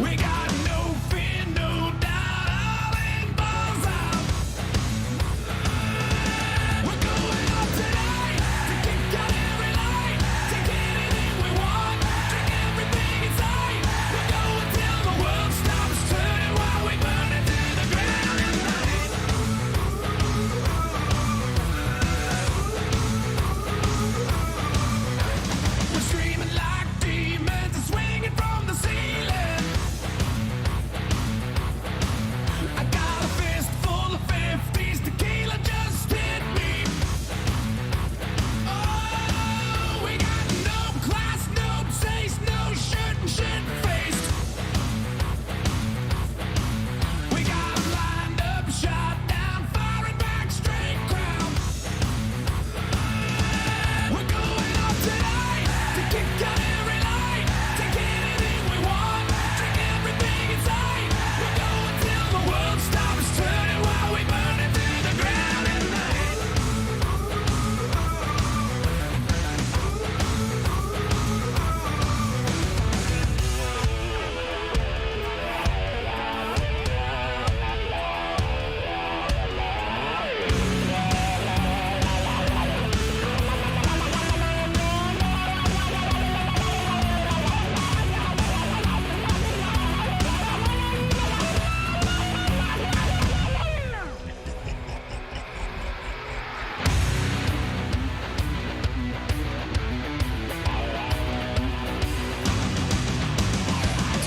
We got no fear, no doubt, all in balls out. We're going up tonight to kick out every light, take anything we want, drink everything inside. We're going till the world stops turning while we burn it to the ground at night. We're screaming like demons and swinging from the ceiling. I got a fist full of 50s, tequila just hit me. Oh, we got no class, no taste, no shirt and shit-faced. We got 'em lined up, shot down, firing back straight crowd. We're going up tonight to kick out every light, take anything we want, drink everything inside. We're going till the world stops turning while we burn it to the ground at night.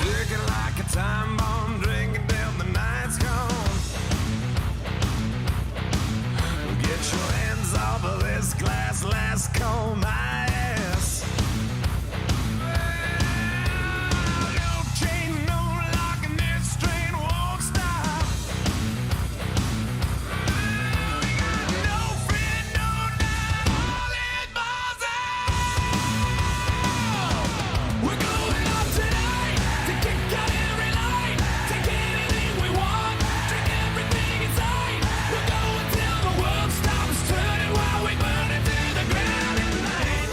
Ticking like a time bomb, drinking till the night's gone. Get your hands off of this glass, last call my ass. No chain, no lock, and this train won't stop. No fear, no doubt, all in balls out. We're going up tonight to kick out every light, take anything we want, drink everything inside. We're going till the world stops turning while we burn it to the ground at night.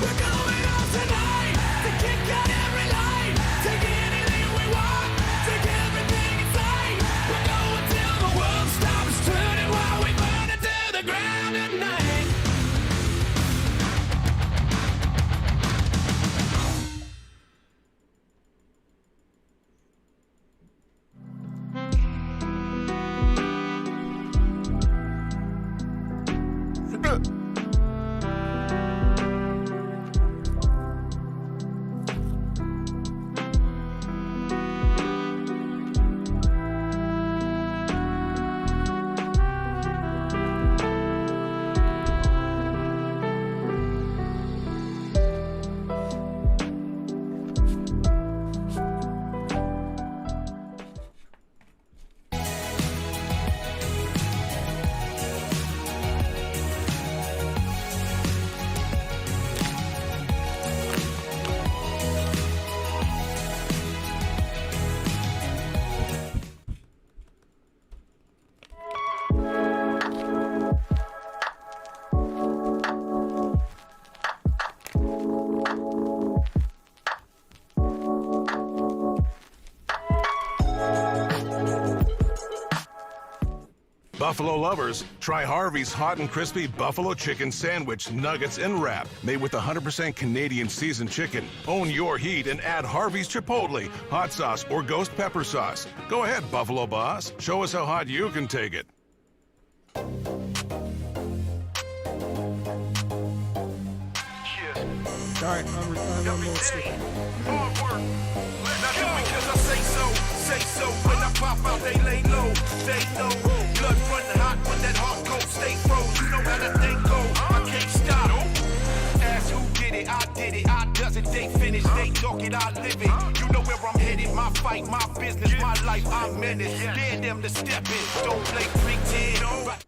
We're going up tonight to kick out every light, take anything we want, drink everything inside. We're going till the world stops turning while we burn it to the ground at night. Buffalo lovers, try Harvey's hot and crispy buffalo chicken sandwich, nuggets, and wrap. Made with 100% Canadian seasoned chicken. Own your heat and add Harvey's Chipotle, hot sauce, or ghost pepper sauce. Go ahead, Buffalo Boss. Show us how hot you can take it. Alright, I'm low stick. Hard work. Not just because I say so. When I pop out, they lay low. They know. Blood running hot when that heart cold stay froze. You know how that thing go. I can't stop. Ask who did it, I did it. I does it, they finish. They talk it, I live it. You know where I'm headed. My fight, my business, my life, I'm menaced. Dare them to step in. Don't play pretend. Right.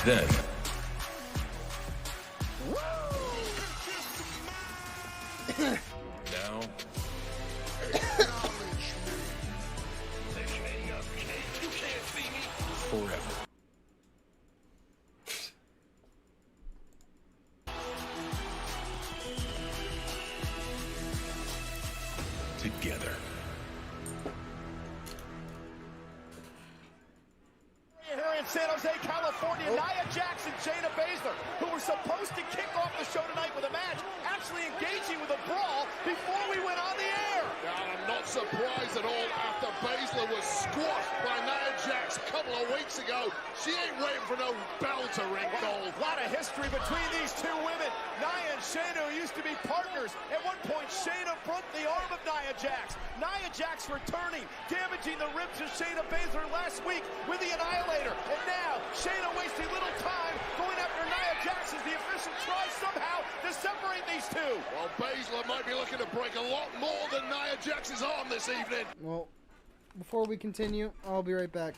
instead. Now, forever. Together. Here in San Jose, California, Nia Jax and Shayna Baszler, who were supposed to kick off the show tonight with a match, actually engaging with a brawl before we went on the air. And I'm not surprised at all after Baszler was squashed by Nia Jax a couple of weeks ago. She ain't waiting for no bell to ring, Cole. A lot of history between these two women. Nia and Shayna, who used to be partners. At one point, Shayna broke the arm of Nia Jax. Nia Jax returning, damaging the ribs of Shayna Baszler last week with the Annihilator. And now, Shayna wasting little time going after Nia Jax as the official tries somehow to separate these two. Well, Baszler might be looking to break a lot more than Nia Jax's arm this evening. Well, before we continue, I'll be right back.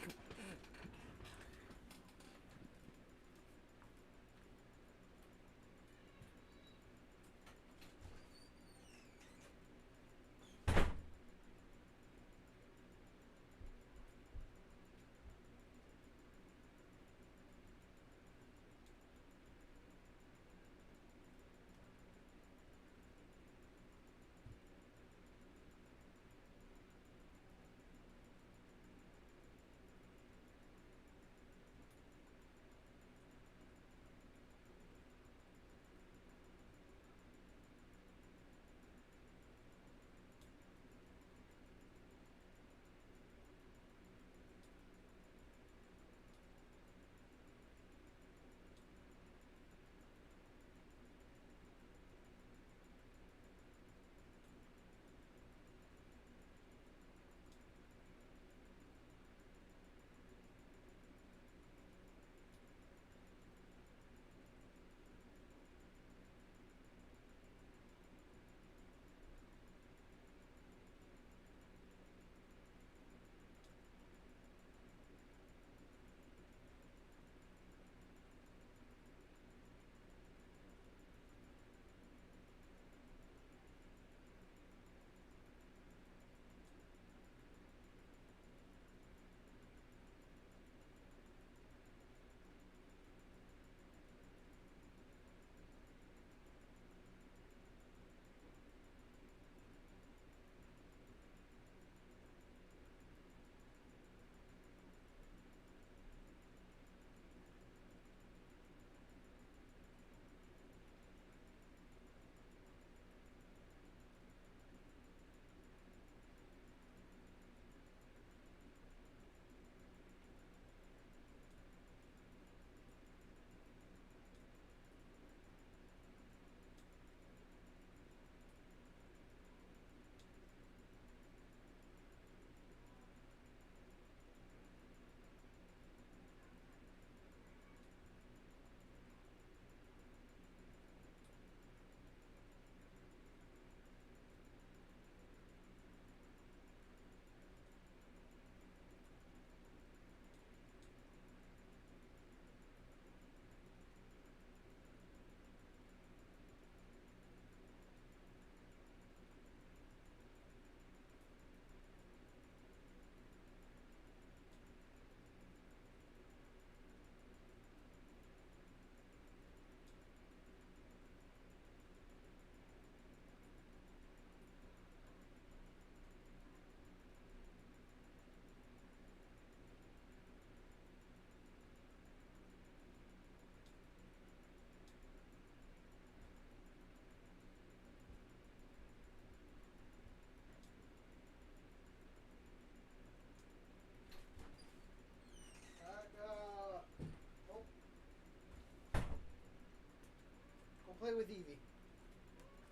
Play with Evie.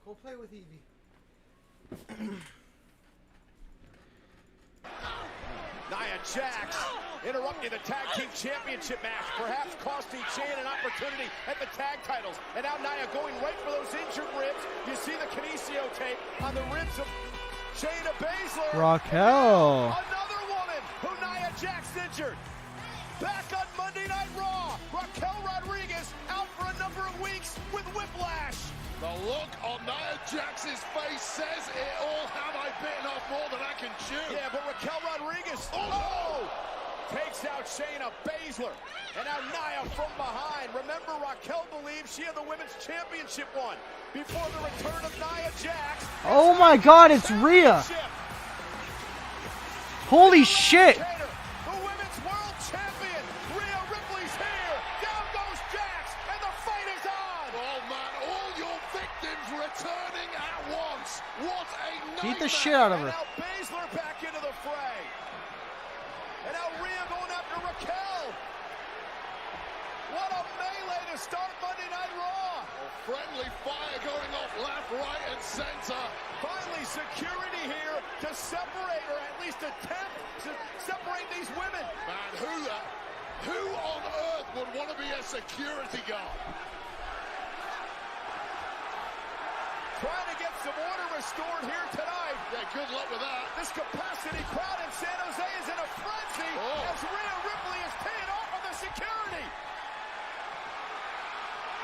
Go play with Evie. Nia Jax interrupting the tag team championship match, perhaps costing Shayna an opportunity at the tag titles. And now Nia going right for those injured ribs. You see the kinesio tape on the ribs of Shayna Baszler. Raquel. Another woman who Nia Jax injured. Back on Monday Night Raw, Raquel Rodriguez out for a number of weeks with whiplash. The look on Nia Jax's face says it all. Have I bitten off more than I can chew? Yeah, but Raquel Rodriguez, takes out Shayna Baszler. And now Nia from behind. Remember, Raquel believes she had the Women's Championship won before the return of Nia Jax. Oh my God, it's Rhea. Holy shit. The Women's World Champion, Rhea Ripley's here. Down goes Jax, and the fight is on. Oh man, all your victims returning at once. What a nightmare. Beat the shit out of And her. now Baszler back into the fray. And now Rhea going after Raquel. What a melee to start Monday Night Raw. Friendly fire going off left, right, and center. Finally, security here to separate, or at least attempt to separate these women. Man, who on earth would want to be a security guard? Trying to get some order restored here tonight. Yeah, good luck with that. This capacity crowd in San Jose is in a frenzy as Rhea Ripley is paying off on the security.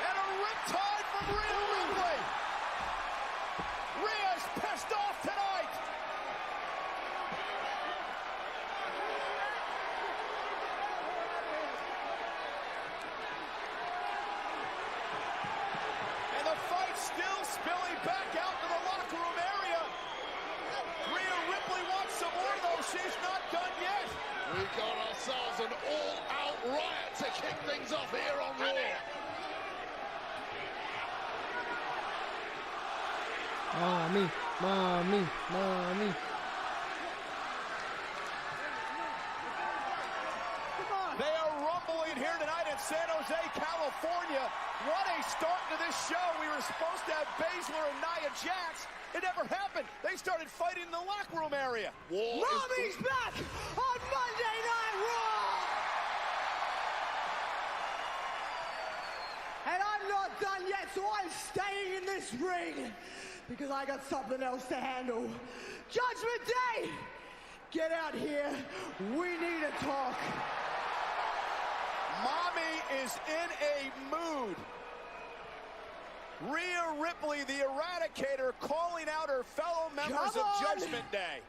And a riptide from Rhea Ripley. Rhea's pissed off tonight. And the fight still spilling back out to the locker room area. Rhea Ripley wants some more, though. She's not done yet. We got ourselves an all-out riot to kick things off here on Raw. Mommy, mommy, mommy. They are rumbling here tonight in San Jose, California. What a start to this show. We were supposed to have Baszler and Nia Jax. It never happened. They started fighting in the locker room area. Mommy's back on Monday Night Raw! And I'm not done yet, so I'm staying in this ring because I got something else to handle. Judgment Day! Get out here. We need to talk. Mommy is in a mood. Rhea Ripley, the Eradicator, calling out her fellow members of Judgment Day.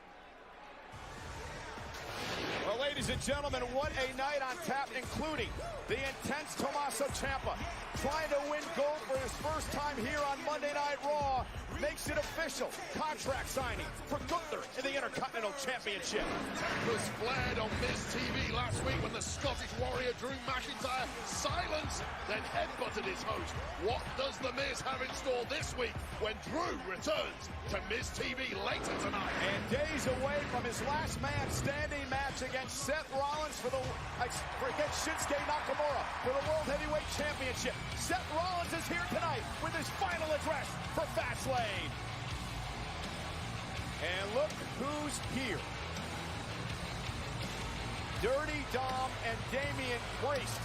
Well, ladies and gentlemen, what a night on tap, including the intense Tommaso Ciampa trying to win gold for his first time here on Monday Night Raw. Makes it official. Contract signing for Gunther in the Intercontinental Championship. Was flared on Miz TV last week when the Scottish Warrior Drew McIntyre silenced, then headbutted his host. What does The Miz have in store this week when Drew returns to Miz TV later tonight? And days away from his last man standing match against Seth Rollins against Shinsuke Nakamura for the World Heavyweight Championship. Seth Rollins is here tonight with his final address for Fastlane. And look who's here. Dirty Dom and Damian Priest.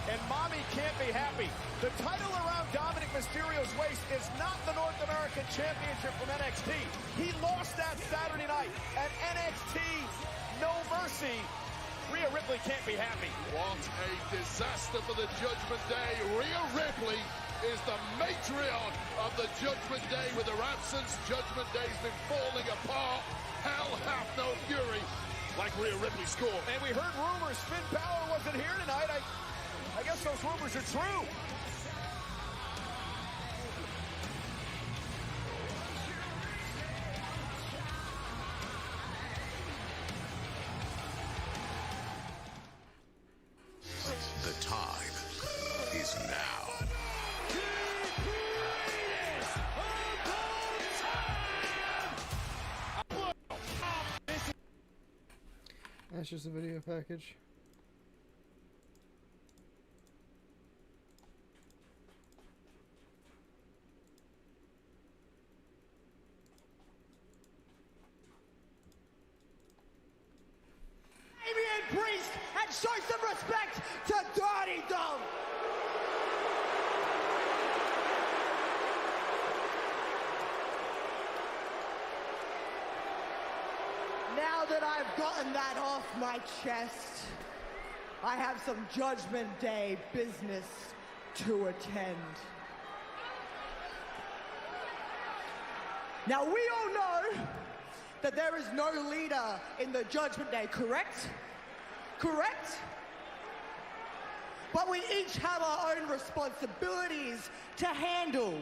And Mommy can't be happy. The title around Dominic Mysterio's waist is not the North American Championship from NXT. He lost that Saturday night at NXT No Mercy. Rhea Ripley can't be happy. What a disaster for the Judgment Day. Rhea Ripley is the matriarch of the Judgment Day. With her absence, Judgment Day's been falling apart. Hell hath no fury like Rhea Ripley scored. And we heard rumors Finn Balor wasn't here tonight. I guess those rumors are true. The time is now. That's just a video package. Damian Priest, and show some respect to Dirty Dom. Now that I've gotten that off my chest, I have some Judgment Day business to attend. Now, we all know that there is no leader in the Judgment Day, correct? Correct? But we each have our own responsibilities to handle.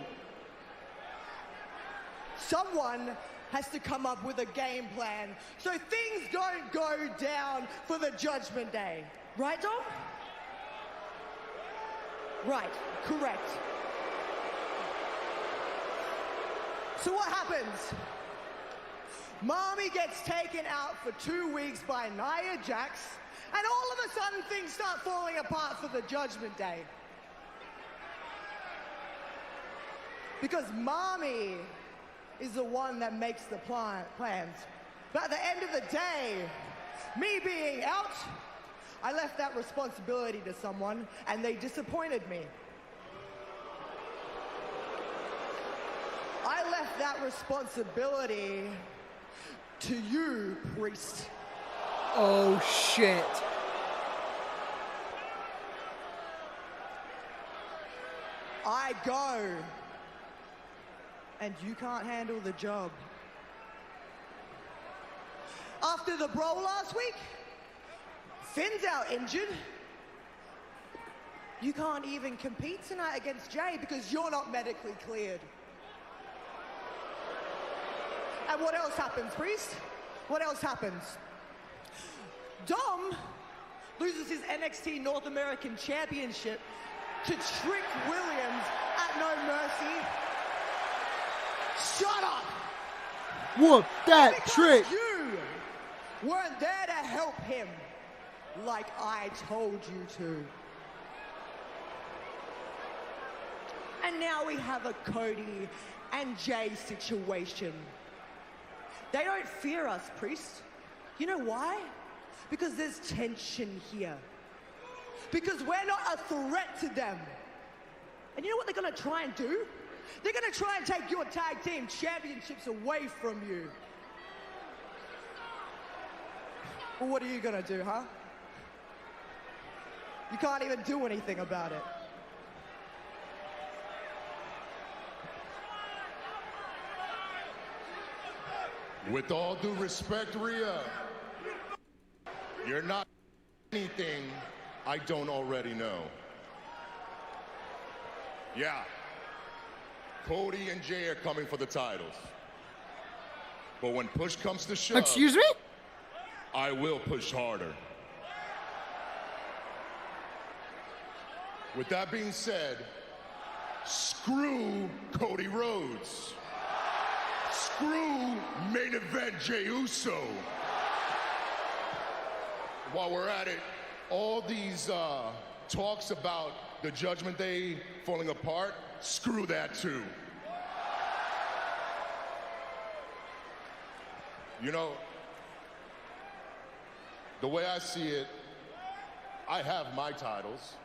Someone has to come up with a game plan so things don't go down for the Judgment Day. Right, Dom? Right, correct. So what happens? Mommy gets taken out for 2 weeks by Nia Jax, and all of a sudden things start falling apart for the Judgment Day. Because Mommy is the one that makes the plans. But at the end of the day, me being out, I left that responsibility to someone, and they disappointed me. I left that responsibility to you, priest. Oh, shit. I go, and you can't handle the job. After the brawl last week, Finn's out injured. You can't even compete tonight against Jay because you're not medically cleared. And what else happens, priest? What else happens? Dom loses his NXT North American Championship to Trick Williams at No Mercy. Shut up! Whoop that Because trick! you weren't there to help him like I told you to. And now we have a Cody and Jay situation. They don't fear us, priest. You know why? Because there's tension here. Because we're not a threat to them. And you know what they're gonna try and do? They're gonna try and take your tag team championships away from you. Well, what are you gonna do, huh? You can't even do anything about it. With all due respect, Rhea, you're not anything I don't already know. Yeah, Cody and Jay are coming for the titles. But when push comes to shove, Excuse me? I will push harder. With that being said, screw Cody Rhodes. Screw main event Jey Uso. While we're at it, all these talks about the Judgment Day falling apart, screw that too. You know, the way I see it, I have my titles.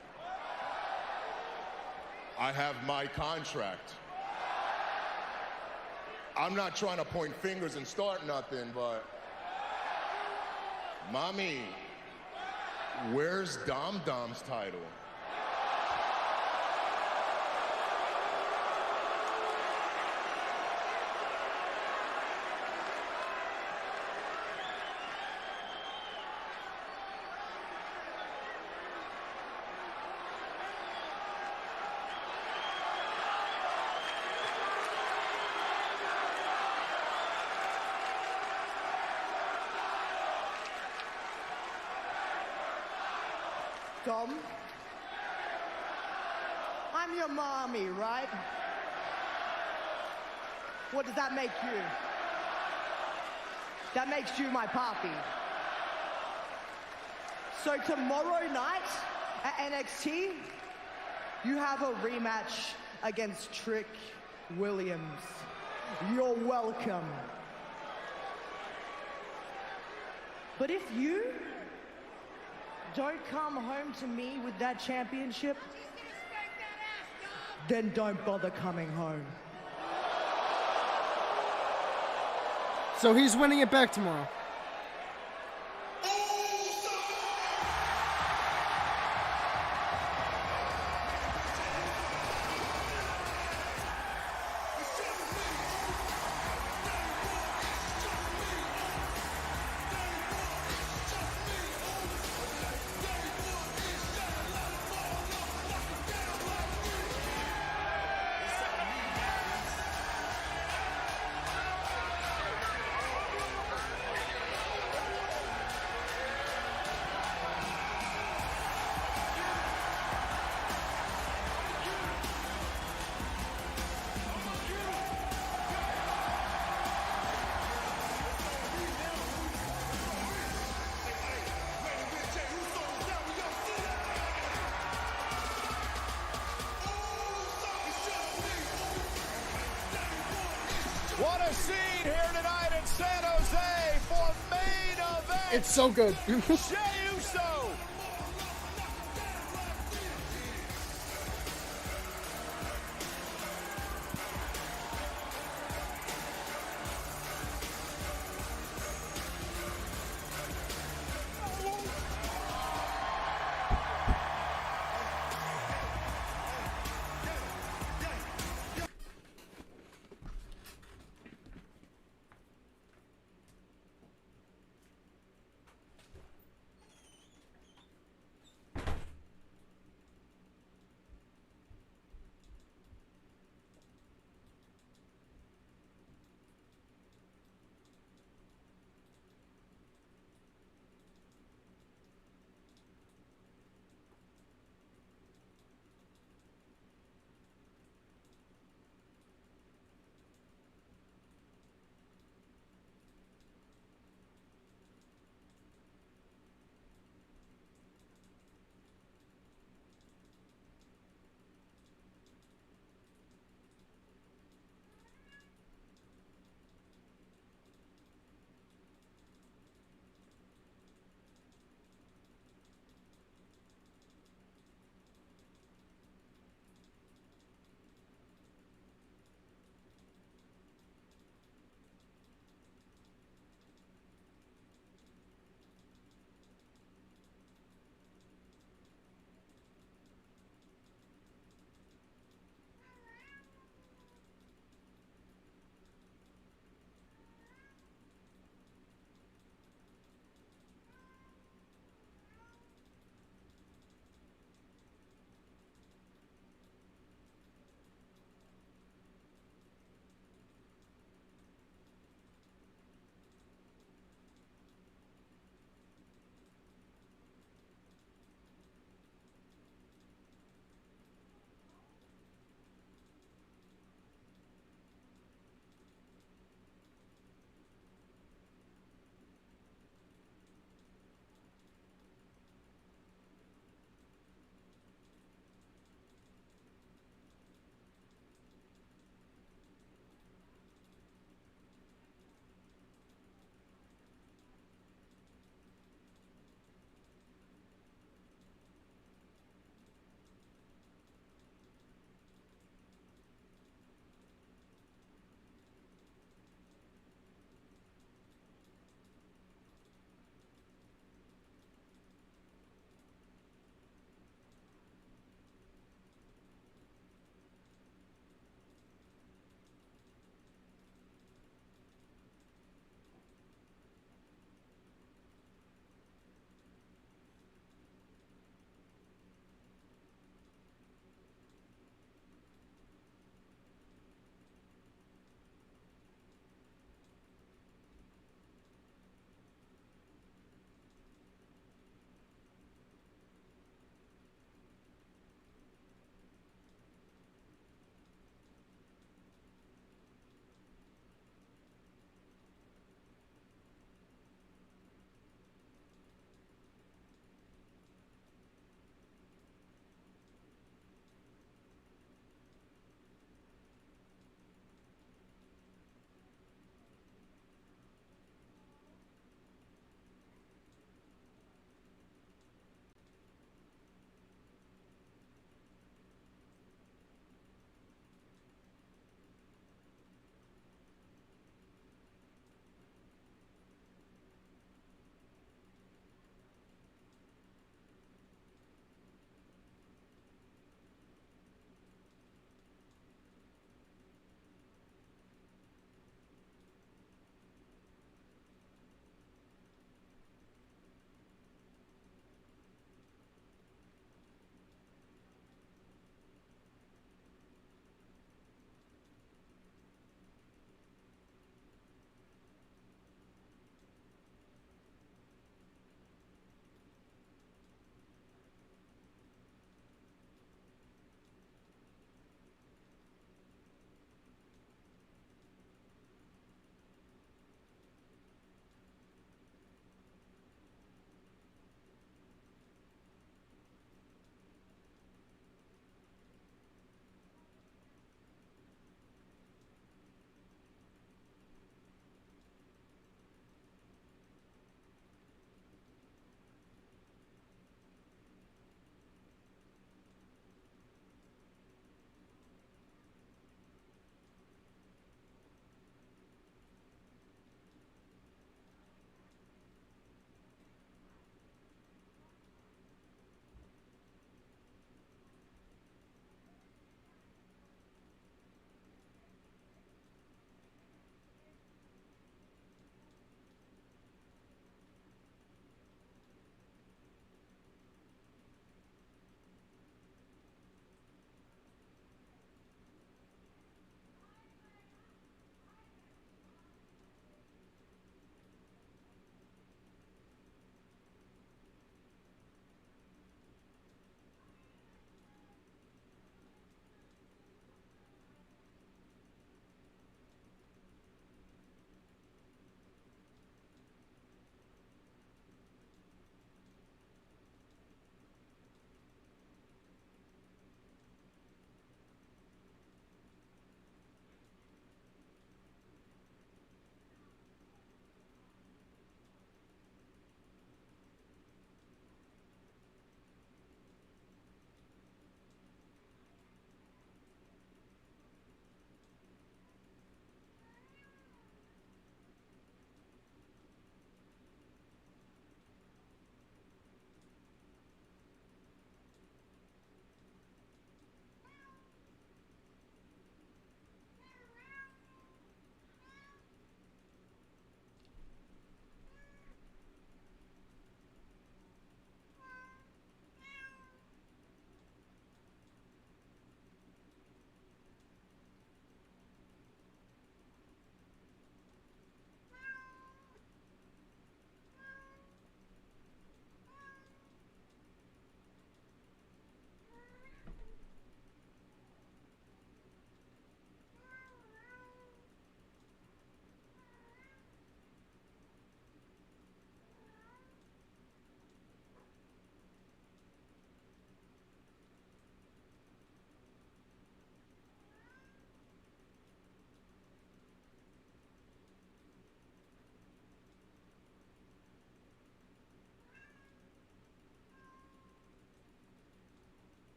I have my contract. I'm not trying to point fingers and start nothing, but Mommy, where's Dom Dom's title? Dom, I'm your mommy, right? What does that make you? That makes you my papi. So tomorrow night at NXT, you have a rematch against Trick Williams. You're welcome. But if you don't come home to me with that championship, then don't bother coming home. So he's winning it back tomorrow. the scene here tonight in San Jose for main event. It's so good. Jey Uso.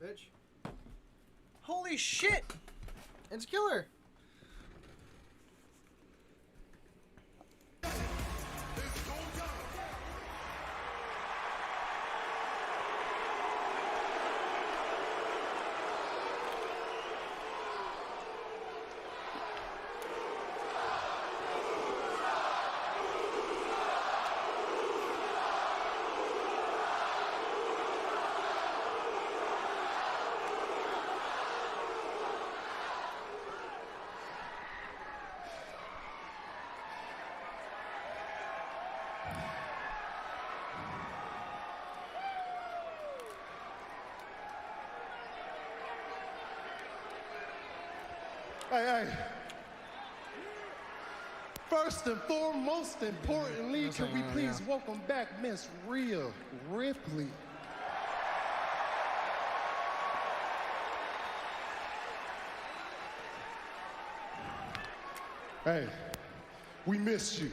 bitch. Holy shit! It's killer. Hey. First and foremost, importantly, can we please welcome back Miss Rhea Ripley? Hey, we miss you.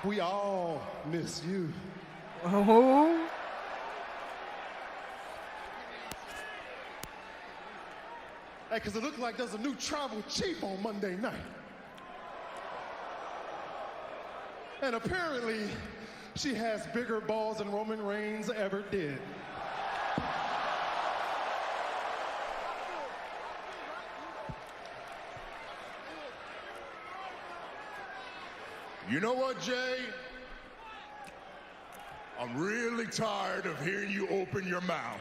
We all miss you. Oh. Hey, because it looks like there's a new tribal chief on Monday night. And apparently, she has bigger balls than Roman Reigns ever did. You know what, Jay? I'm really tired of hearing you open your mouth.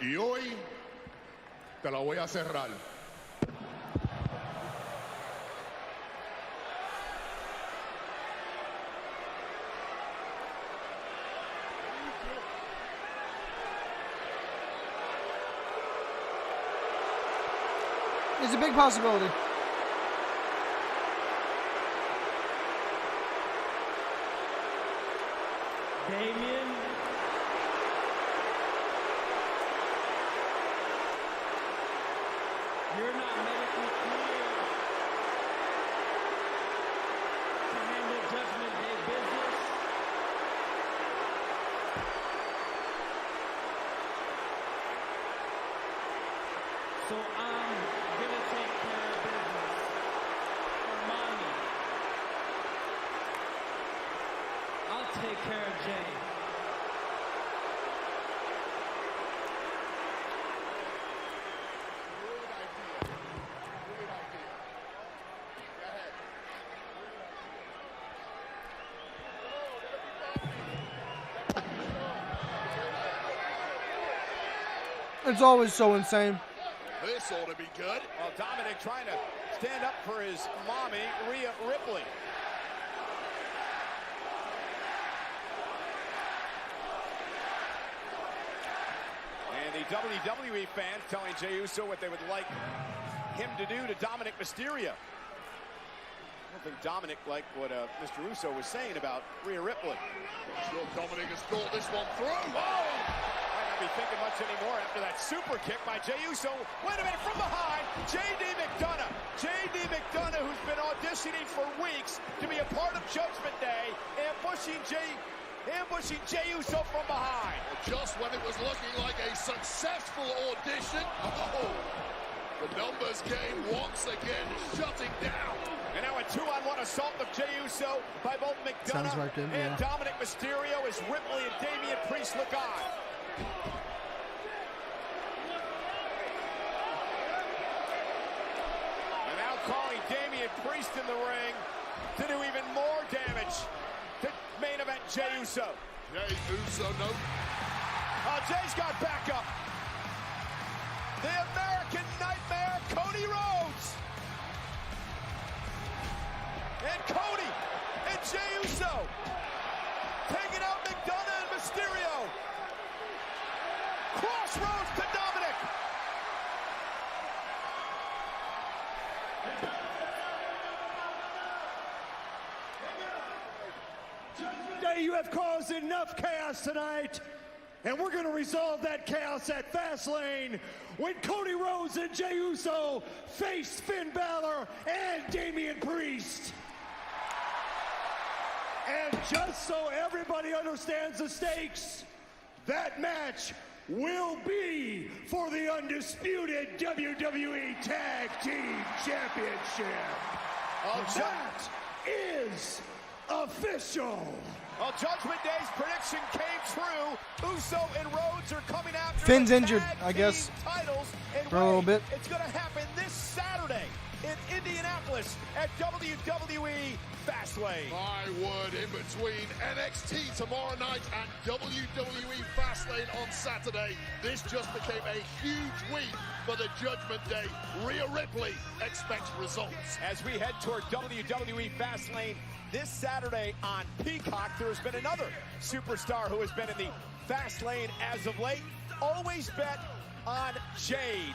Y hoy te la voy a cerrar. It's a big possibility. Damien. You're not medically cleared to handle Judgment Day business. So I'm gonna take care of business for mommy. I'll take care of Jay. It's always so insane. This ought to be good. Well, Dominic trying to stand up for his mommy, Rhea Ripley. And the WWE fans telling Jey Uso what they would like him to do to Dominic Mysterio. I don't think Dominic liked what Mr. Uso was saying about Rhea Ripley. I'm sure Dominic has thought this one through. Oh! Might not be thinking much anymore after that super kick by Jey Uso. Wait a minute, from behind, J.D. McDonough. J.D. McDonough, who's been auditioning for weeks to be a part of Judgment Day, ambushing Jey Uso from behind. Just when it was looking like a successful audition, the numbers game once again shutting down. And now a 2-on-1 assault of Jey Uso by both McDonough like him, and yeah. Dominic Mysterio as Ripley and Damian Priest look on. And now calling Damian Priest in the ring to do even more damage to main event Jey Uso. Jey Uso, no. Jey's got backup. The American Nightmare, Cody Rhodes. And Cody and Jey Uso taking out McDonough and Mysterio. Crossroads to Dominic. Jay, you have caused enough chaos tonight, and we're going to resolve that chaos at Fastlane when Cody Rhodes and Jey Uso face Finn Balor and Damian Priest. And just so everybody understands the stakes, that match will be for the undisputed WWE Tag Team Championship. That is official. Well, Judgment Day's prediction came true. Uso and Rhodes are coming after Finn's the injured, tag I guess, team titles. And for a little bit. It's going to happen this Saturday in Indianapolis at WWE Fastlane. My word, in between NXT tomorrow night and WWE Fastlane on Saturday, this just became a huge week for the Judgment Day. Rhea Ripley expects results. As we head toward WWE Fastlane this Saturday on Peacock, there has been another superstar who has been in the Fastlane as of late. Always bet on Jade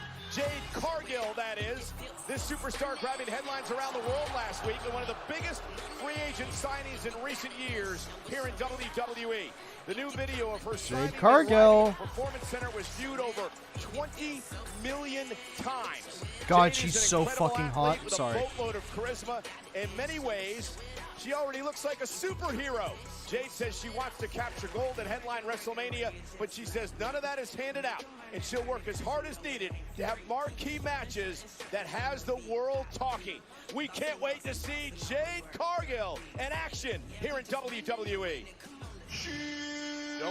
Cargill, that is. This superstar grabbing headlines around the world last week and one of the biggest free agent signings in recent years here in WWE. The new video of her signing Cargill. Performance Center was viewed over 20 million times. God, Jade is she's an so incredible fucking athlete hot. with Sorry. a boatload of charisma. In many ways, she already looks like a superhero. Jade says she wants to capture gold and headline WrestleMania, but she says none of that is handed out, and she'll work as hard as needed to have marquee matches that has the world talking. We can't wait to see Jade Cargill in action here in WWE.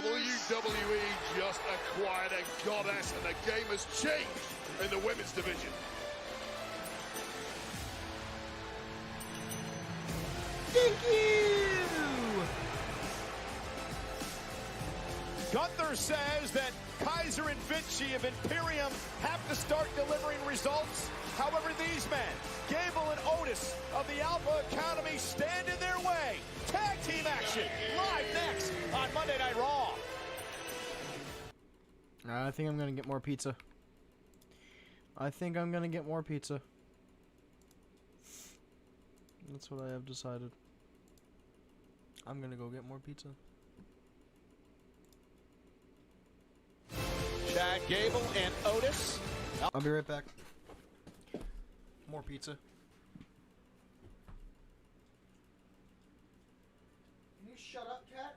WWE just acquired a goddess, and the game has changed in the women's division. Thank you. Gunther says that Kaiser and Vinci of Imperium have to start delivering results. However, these men, Gable and Otis of the Alpha Academy, stand in their way. Tag team action live next on Monday Night Raw. I think I'm gonna get more pizza. That's what I have decided. I'm gonna go get more pizza. Chad Gable and Otis. I'll be right back. More pizza. Can you shut up, cat?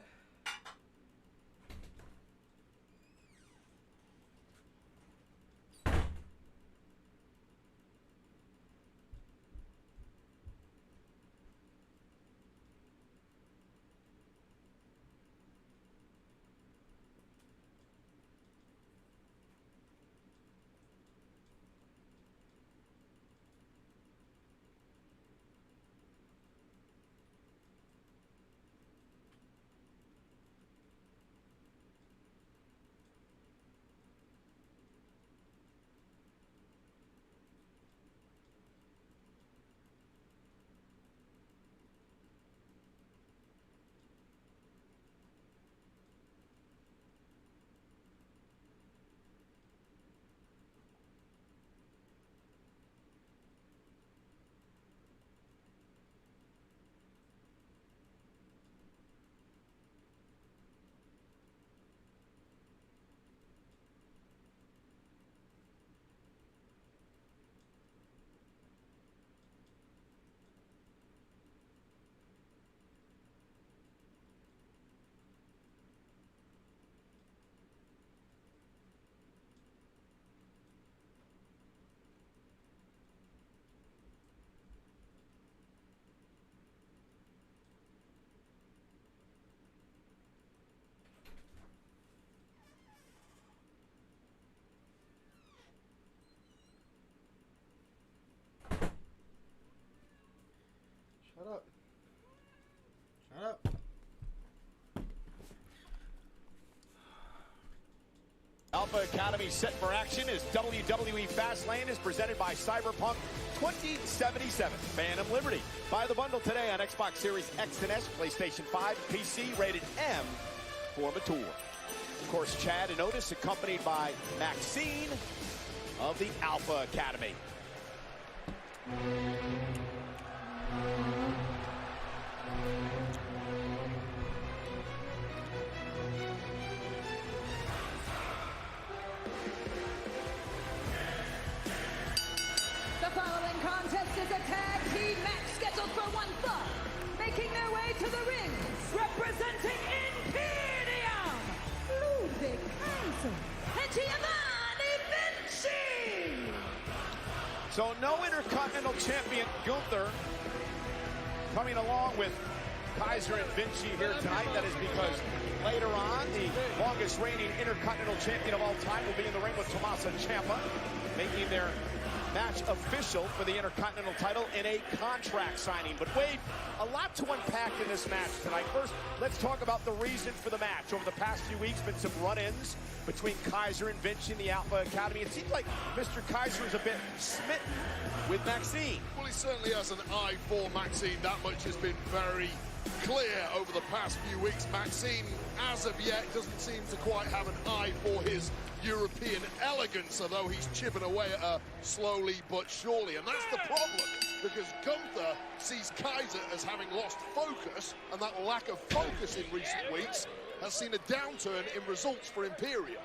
Shut up. Shut up. Alpha Academy set for action as WWE Fastlane is presented by Cyberpunk 2077. Phantom Liberty. Buy the bundle today on Xbox Series X and S, PlayStation 5, PC, rated M for mature. Of course, Chad and Otis accompanied by Maxine of the Alpha Academy. The following contest is a tag team match scheduled for one fall. Making their way to the ring Giovanni Vinci! So no Intercontinental Champion Gunther coming along with Kaiser and Vinci here tonight. That is because later on, the longest reigning Intercontinental Champion of all time will be in the ring with Tommaso Ciampa, making their match official for the Intercontinental title in a contract signing. But Wade, a lot to unpack in this match tonight. First, let's talk about the reason for the match. Over the past few weeks, been some run-ins between Kaiser and Vinci in the Alpha Academy. It seems like Mr. Kaiser is a bit smitten with Maxine. Well, he certainly has an eye for Maxine. That much has been very clear over the past few weeks. Maxine, as of yet, doesn't seem to quite have an eye for his European elegance, although he's chipping away at her slowly but surely. And that's the problem, because Gunther sees Kaiser as having lost focus, and that lack of focus in recent weeks has seen a downturn in results for Imperium.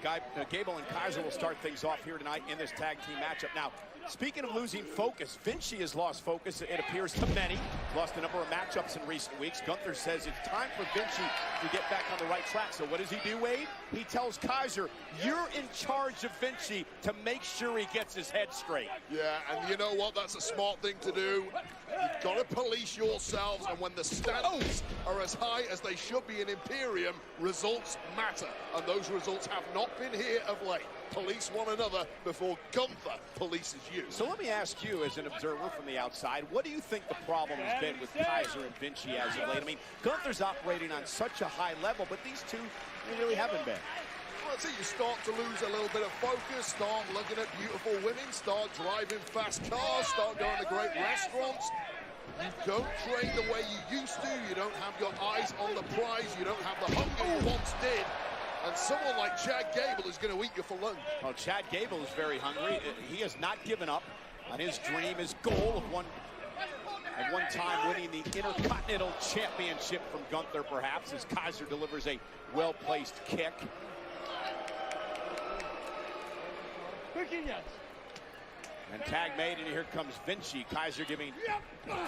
Gable and Kaiser will start things off here tonight in this tag team matchup. Now, speaking of losing focus, Vinci has lost focus, it appears to many. Lost a number of matchups in recent weeks. Gunther says it's time for Vinci to get back on the right track. So what does he do, Wade? He tells Kaiser, you're in charge of Vinci to make sure he gets his head straight. Yeah, and you know what? That's a smart thing to do. You've got to police yourselves, and when the standards are as high as they should be in Imperium, results matter. And those results have not been here of late. Police one another before Gunther polices you. So let me ask you, as an observer from the outside, what do you think the problem has been with Kaiser and Vinci as of late? I mean, Gunther's operating on such a high level, but these two really haven't been. Well, I think you start to lose a little bit of focus, start looking at beautiful women, start driving fast cars, start going to great restaurants. You don't train the way you used to. You don't have your eyes on the prize. You don't have the hunger you once did. And someone like Chad Gable is going to eat you for lunch. Well, Chad Gable is very hungry. He has not given up on his dream, his goal of at one time winning the Intercontinental Championship from Gunther, perhaps, as Kaiser delivers a well-placed kick. And tag made, and here comes Vinci. Kaiser giving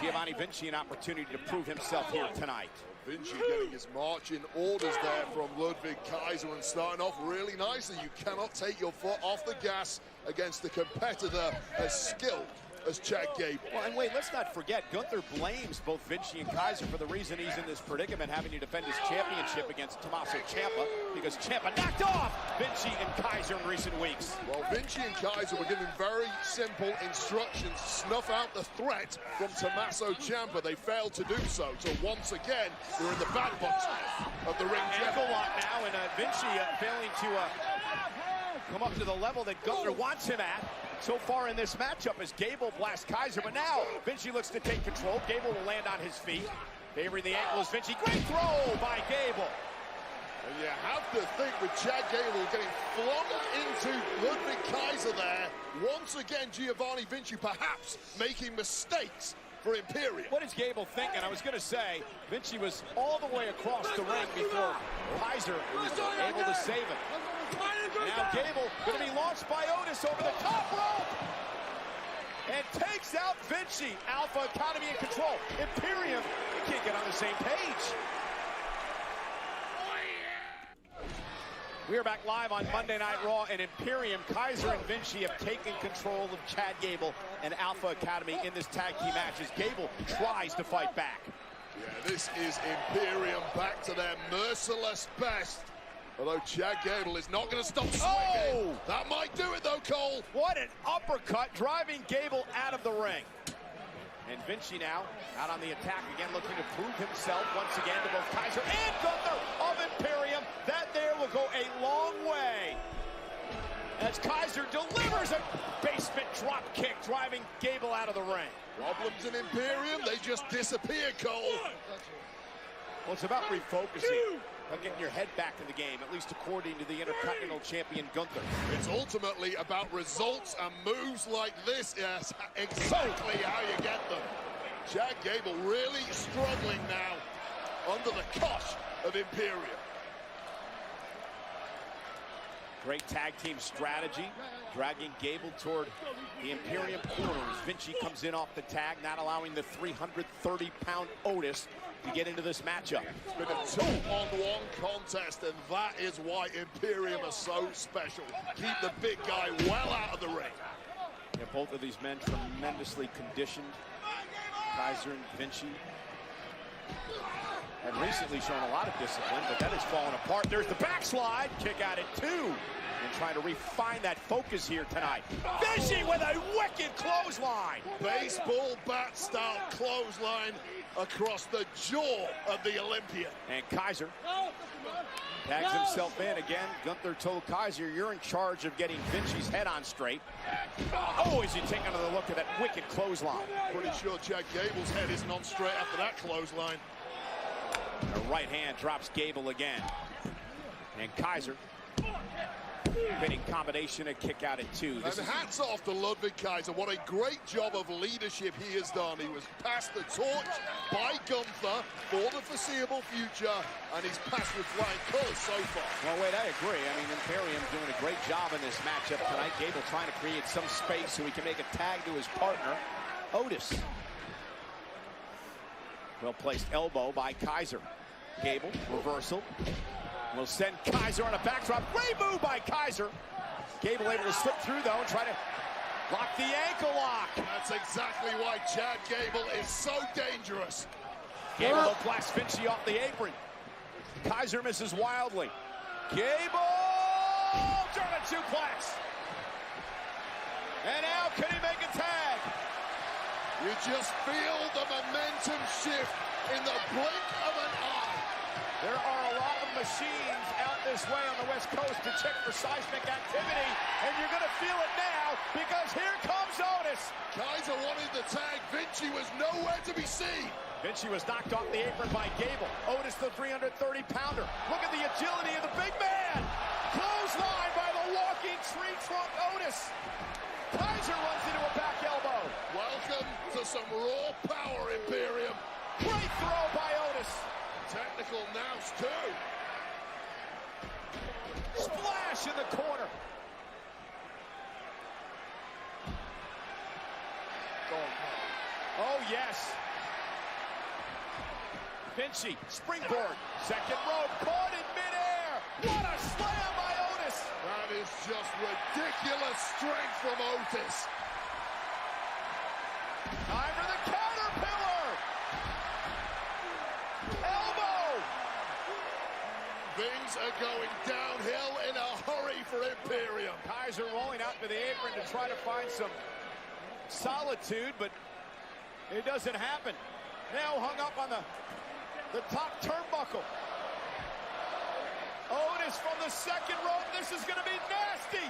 Giovanni Vinci an opportunity to prove himself here tonight. Vinci getting his marching orders there from Ludwig Kaiser and starting off really nicely. You cannot take your foot off the gas against a competitor as skilled as Chad Gable. Well, and wait, let's not forget, Gunther blames both Vinci and Kaiser for the reason he's in this predicament, having to defend his championship against Tommaso Ciampa, because Ciampa knocked off Vinci and Kaiser in recent weeks. Well, Vinci and Kaiser were given very simple instructions to snuff out the threat from Tommaso Ciampa. They failed to do so. So once again, we're in the bad books of the ring. Ankle lock now, and Vinci failing to come up to the level that Gunther wants him at so far in this matchup as Gable blasts Kaiser. But now Vinci looks to take control. Gable will land on his feet. Favoring the ankle is Vinci. Great throw by Gable. And you have to think with Chad Gable getting flung into Ludwig Kaiser there. Once again, Giovanni Vinci perhaps making mistakes for Imperium. What is Gable thinking? I was going to say, Vinci was all the way across the ring before Kaiser was able to save him. Now Gable going to be launched by Otis over the top rope and takes out Vinci. Alpha Academy in control. Imperium, you can't get on the same page. We are back live on Monday Night Raw, and Imperium, Kaiser and Vinci have taken control of Chad Gable and Alpha Academy in this tag team match as Gable tries to fight back. Yeah, this is Imperium back to their merciless best. Although Chad Gable is not going to stop swinging. Oh! That might do it though, Cole. What an uppercut, driving Gable out of the ring. And Vinci now out on the attack again, looking to prove himself once again to both Kaiser and Gunther of Imperium. That there will go a long way as Kaiser delivers a basement drop kick, driving Gable out of the ring. Problems in Imperium, they just disappear, Cole. Well, it's about refocusing, about getting your head back in the game, at least according to the Intercontinental Champion Gunther. It's ultimately about results, and moves like this is exactly how you get them. Chad Gable really struggling now under the cosh of Imperium. Great tag team strategy, dragging Gable toward the Imperium corners. Vinci comes in off the tag, not allowing the 330-pound Otis to get into this matchup. It's been a two-on-one contest, and that is why Imperium are so special. Keep the big guy well out of the ring. Yeah, both of these men tremendously conditioned. Kaiser and Vinci had recently shown a lot of discipline, but that has fallen apart. There's the backslide, kick out at 2. And trying to refine that focus here tonight. Vinci with a wicked clothesline. Baseball bat-style clothesline across the jaw of the Olympian. And Kaiser tags himself in again. Gunther told Kaiser, you're in charge of getting Vinci's head on straight. Oh, as you take another look at that wicked clothesline. Pretty sure Chad Gable's head isn't on straight after that clothesline. The right hand drops Gable again. And Kaiser pinning combination, a kick out at 2. And hats off to Ludwig Kaiser. What a great job of leadership he has done. He was passed the torch by Gunther for the foreseeable future, and he's passed with flying colors so far. Well, wait, I agree. I mean, Imperium doing a great job in this matchup tonight. Gable trying to create some space so he can make a tag to his partner, Otis. Well-placed elbow by Kaiser. Gable, reversal. Will send Kaiser on a backdrop. Great move by Kaiser. Gable able to slip through, though, and try to lock the ankle lock. That's exactly why Chad Gable is so dangerous. Gable blasts Vinci off the apron. Kaiser misses wildly. Gable! German suplex. And now can he make a tag? You just feel the momentum shift in the blink of an eye. There are a lot of machines out this way on the West Coast to check for seismic activity, and you're going to feel it now because here comes Otis. Kaiser wanted the tag. Vinci was nowhere to be seen. Vinci was knocked off the apron by Gable. Otis, the 330-pounder. Look at the agility of the big man. Clothesline by the walking tree trunk Otis. Kaiser runs into a back elbow. Welcome to some raw power, Imperium. Great throw by Otis. Technical nows, too. Splash in the corner. Oh, yes. Vinci, springboard. Second rope, caught in midair. What a slam by Otis. That is just ridiculous strength from Otis. Time for the caterpillar. Elbow. Things are going downhill in a hurry for Imperium. Kaiser rolling out to the apron to try to find some solitude, but it doesn't happen. Now hung up on the top turnbuckle. Otis from the second rope. This is going to be nasty.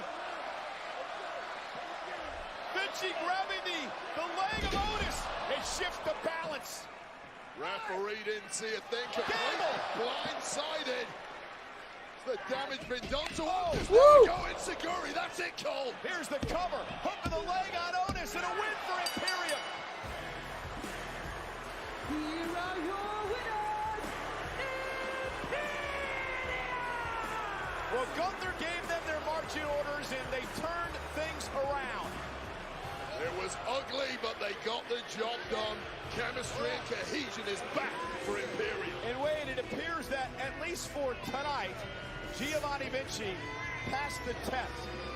Vinci grabbing the leg of Otis. It shifts the balance. Referee didn't see a thing. Completely blindsided. The damage been done to Otis. There we go, Insecurity. That's it, Cole. Here's the cover. Hook of the leg on Otis, and a win for Imperium. Here are your winners, Imperium! Well, Gunther gave them their marching orders, and they turned things around. It was ugly, but they got the job done. Chemistry and cohesion is back for Imperium. And Wade, it appears that, at least for tonight, Giovanni Vinci passed the test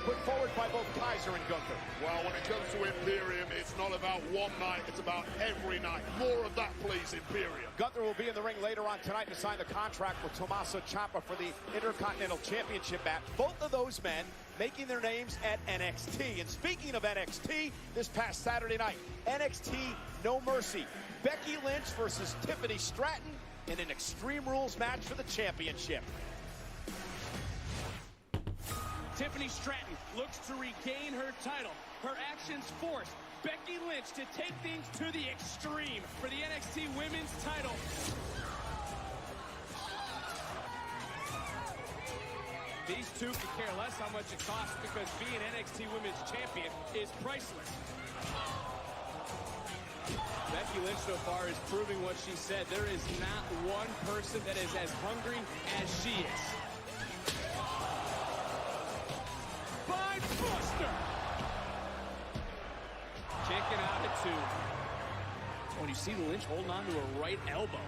put forward by both Kaiser and Gunther. Well, when it comes to Imperium, it's not about one night, it's about every night. More of that, please, Imperium. Gunther will be in the ring later on tonight to sign the contract with Tommaso Ciampa for the Intercontinental Championship match. Both of those men making their names at NXT. And speaking of NXT, this past Saturday night, NXT No Mercy. Becky Lynch versus Tiffany Stratton in an Extreme Rules match for the championship. Tiffany Stratton looks to regain her title. Her actions force Becky Lynch to take things to the extreme for the NXT Women's title. These two could care less how much it costs because being NXT Women's Champion is priceless. Becky Lynch so far is proving what she said. There is not one person that is as hungry as she is. You see Lynch holding on to her right elbow.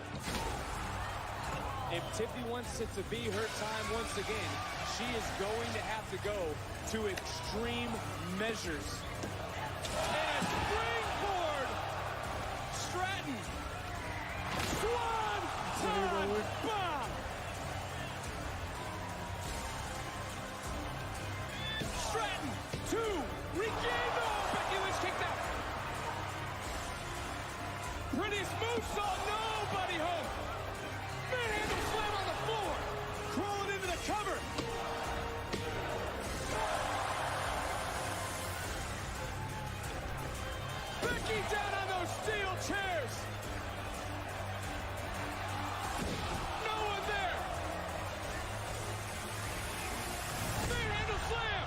If Tiffany wants it to be her time once again, she is going to have to go to extreme measures. And a springboard! Stratton! Swan! Bomb! Stratton! 2! Regained! Oh, Becky Lynch kicked out! Prettiest move saw nobody home! Manhandle slam on the floor! Crawling into the cover! Becky down on those steel chairs! No one there! Manhandle slam!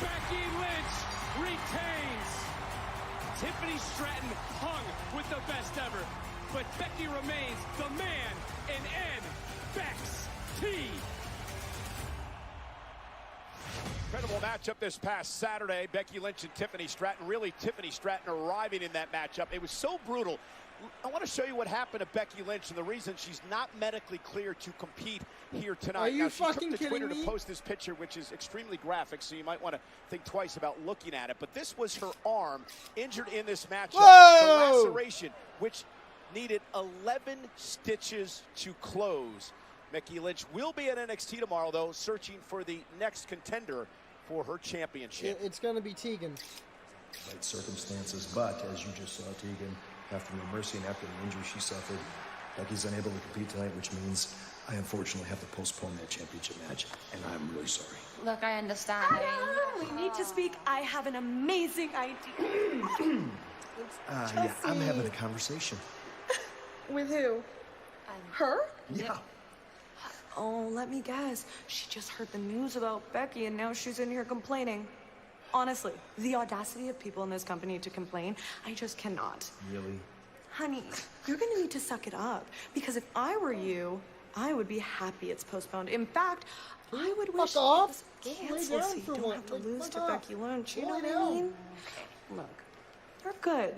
Becky Lynch retains! Tiffany Stratton hung with the best ever, but Becky remains the man in NXT. Incredible matchup this past Saturday. Becky Lynch and Tiffany Stratton. Really, Tiffany Stratton arriving in that matchup. It was so brutal. I want to show you what happened to Becky Lynch and the reason she's not medically cleared to compete here tonight. Are you now, she fucking took to kidding Twitter me? to post this picture, which is extremely graphic, so you might want to think twice about looking at it. But this was her arm injured in this matchup. Whoa! The laceration, which needed 11 stitches to close. Becky Lynch will be at NXT tomorrow, though, searching for the next contender for her championship. It's going to be Tegan. Right circumstances, but as you just saw, Tegan, after No Mercy and after the injury she suffered, Becky's unable to compete tonight, which means I unfortunately have to postpone that championship match, and I'm really sorry. Look, I understand. We need to speak. I have an amazing idea. Yeah, I'm having a conversation. With who? Her? Yeah. Oh, let me guess. She just heard the news about Becky and now she's in here complaining. Honestly, the audacity of people in this company to complain, I just cannot. Really? Honey, you're gonna need to suck it up. Because if I were you, I would be happy it's postponed. In fact, I would wish it was canceled so you don't have to lose to Becky Lynch. You know what I mean? Look, you're good.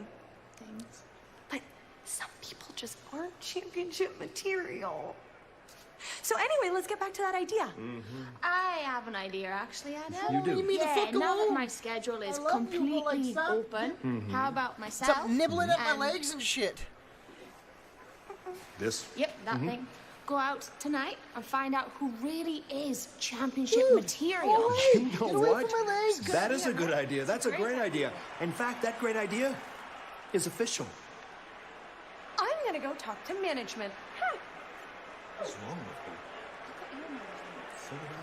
Thanks. But some people just aren't championship material. So anyway, let's get back to that idea. I have an idea, actually, Adam. You do? You mean the Yeah, fuck now that alone? my schedule is I love you, but like, completely stop. open, how about myself? Stop nibbling at my and- legs and shit. This? Yep, that thing. Go out tonight and find out who really is championship material. You know Get away what? from my legs. That is a good idea. That's a great idea. In fact, that great idea is official. I'm gonna go talk to management. What's wrong with me? So did I.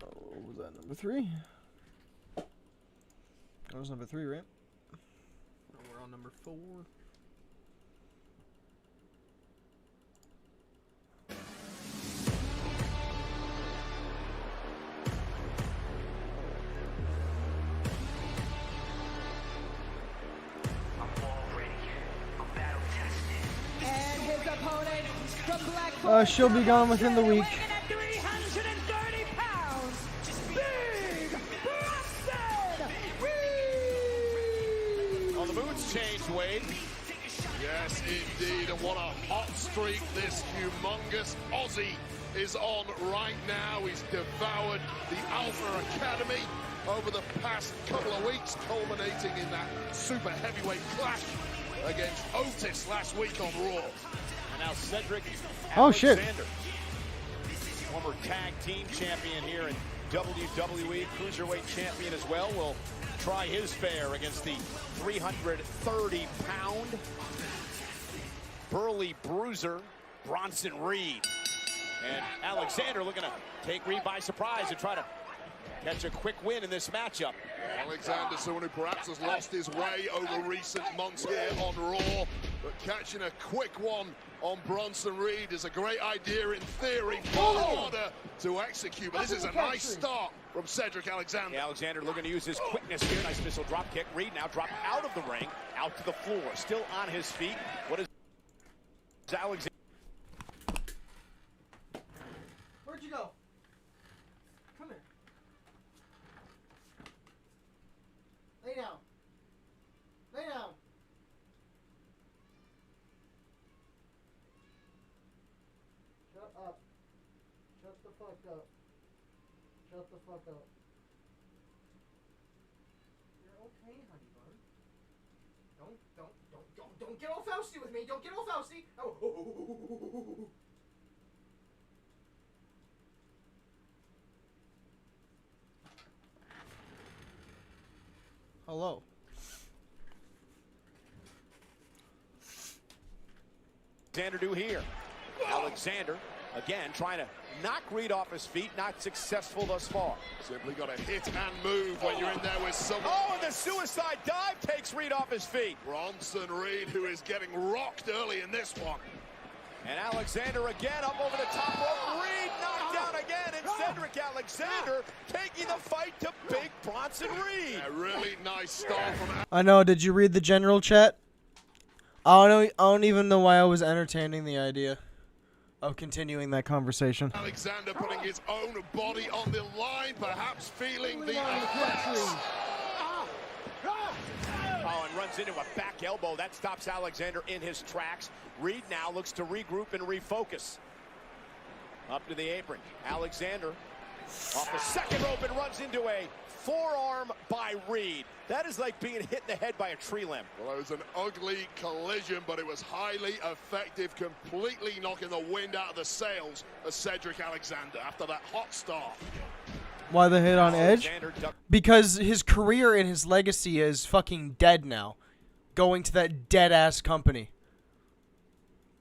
Oh, was that number 3? That was number 3, right? Oh, we're on number 4. And his opponent from Black She'll be gone within the week. weighing in at 330 pounds, Big Bronson Reed! On the mood's changed, Wade. Yes, indeed, and what a hot streak this humongous Aussie is on right now. He's devoured the Alpha Academy over the past couple of weeks, culminating in that super heavyweight clash against Otis last week on Raw. And now Cedric Oh, shit. Alexander, former tag team champion here in WWE, cruiserweight champion as well, will try his fare against the 330-pound burly bruiser Bronson Reed. And Alexander looking to take Reed by surprise and try to catch a quick win in this matchup. Alexander, someone who perhaps has lost his way over recent months here on Raw, but catching a quick one on Bronson Reed is a great idea in theory, far harder to execute. But this is a nice start from Cedric Alexander. Yeah, Alexander looking to use his quickness here. Nice missile drop kick. Reed now dropped out of the ring, out to the floor, still on his feet. What is Alexander? Where'd you go? Come here. up. Shut the fuck up. Shut the fuck up. You're okay, honey bun. Don't get all Fausty with me. Don't get all Fausty. Oh. Hello. Alexander do here. Alexander, again, trying to knock Reed off his feet. Not successful thus far. Simply got to hit and move when you're in there with someone. Oh, and the suicide dive takes Reed off his feet. Bronson Reed, who is getting rocked early in this one. And Alexander again up over the top rope. Reed knocked down again, and Cedric Alexander taking the fight to big Bronson Reed. A really nice start from I know. Did you read the general chat? I don't even know why I was entertaining the idea of continuing that conversation. Alexander putting his own body on the line, perhaps feeling the effects. Oh, and runs into a back elbow. That stops Alexander in his tracks. Reed now looks to regroup and refocus. Up to the apron. Alexander off the second rope and runs into a forearm by Reed. That is like being hit in the head by a tree limb. Well, it was an ugly collision, but it was highly effective, completely knocking the wind out of the sails of Cedric Alexander after that hot start. Why the hit on Edge? Because his career and his legacy is fucking dead now. Going to that dead-ass company.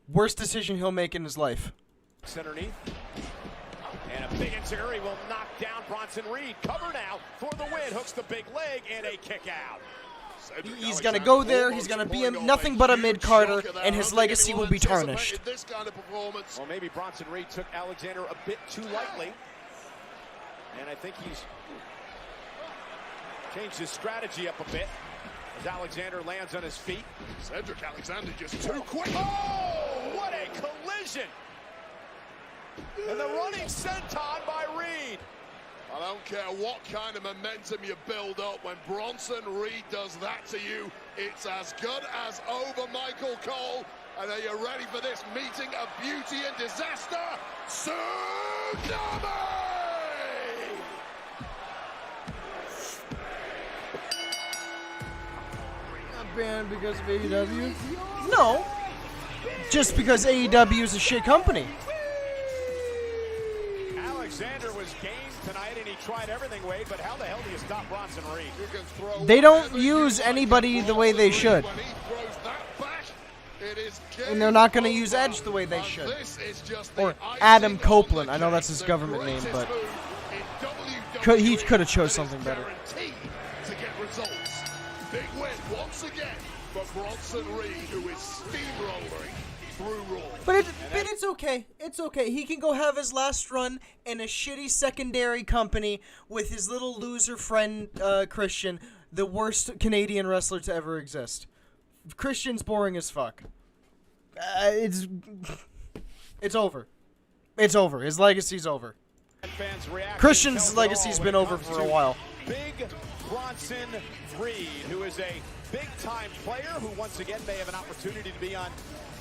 Worst decision he'll make in his life. Underneath. And a big Enziguri will knock down Bronson Reed. Cover now for the win. Hooks the big leg and a kick out. He's going to go there. He's going to be nothing but a mid-carder, and his legacy will be tarnished. This kind of performance. Well, maybe Bronson Reed took Alexander a bit too lightly. And I think he's changed his strategy up a bit as Alexander lands on his feet. Cedric Alexander just too quick. Oh, what a collision! And the running senton by Reed. I don't care what kind of momentum you build up. When Bronson Reed does that to you, it's as good as over, Michael Cole. And are you ready for this meeting of beauty and disaster? Tsunami! Banned because of AEW? No. Just because AEW is a shit company. Alexander was game tonight and he tried everything, Wade, but how the hell do you stop Bronson Reed? They don't use anybody the way they should. And they're not going to use Edge the way they should. Or Adam Copeland. I know that's his government name, but he could have chose something better. Big win once again for Bronson Reed, who is steamrolling through Raw. But it's okay. It's okay. He can go have his last run in a shitty secondary company with his little loser friend, Christian, the worst Canadian wrestler to ever exist. Christian's boring as fuck. It's over. It's over. His legacy's over. Christian's legacy's been over for a while. Big Bronson Reed, who is a big-time player who once again may have an opportunity to be on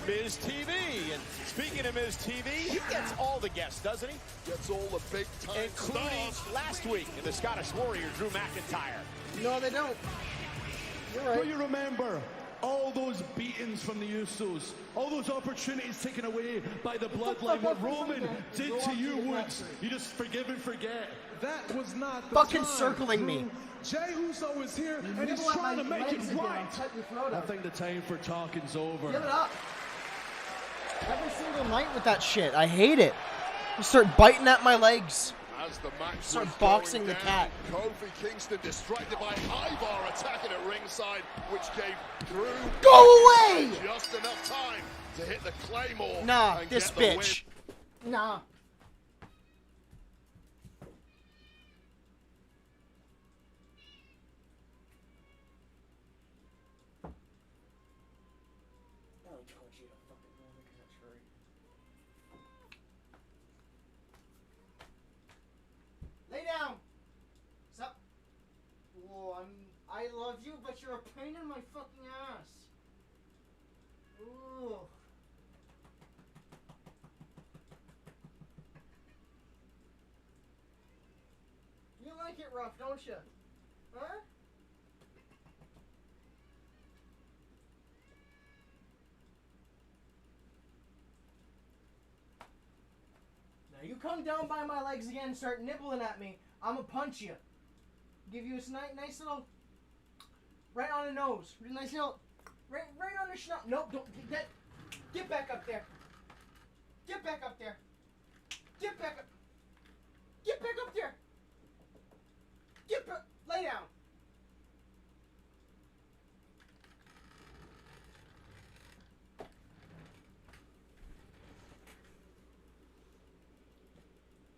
Miz TV. And speaking of Miz TV, he gets all the guests, doesn't he? Gets all the big-time including stars. Last week in the Scottish Warrior, Drew McIntyre. No, they don't. You're right. Do you remember all those beatings from the Usos? All those opportunities taken away by the bloodline? What Roman did to you, Woods? You just forgive and forget. That was not the Fucking time. circling me. Jay Uso is here, and he's trying to make it right. I think the time for talking's over. Give it up. Every single night with that shit. I hate it. You start biting at my legs. As the match Start was boxing going the cat. down, Kofi Kingston distracted by Ivar attacking at ringside, which gave Drew Go away! just enough time to hit the Claymore. Nah, and this get the bitch. win. Nah. Lay down. Stop. Oh, I love you, but you're a pain in my fucking ass. Ooh. like it rough, don't you? Huh? Now you come down by my legs again and start nibbling at me, I'ma punch you. Give you a nice little, right on the nose. Nice little, right on the schnoz. Nope, don't, get back up there. Get back up there. Get back up. Get back up there. Lay down.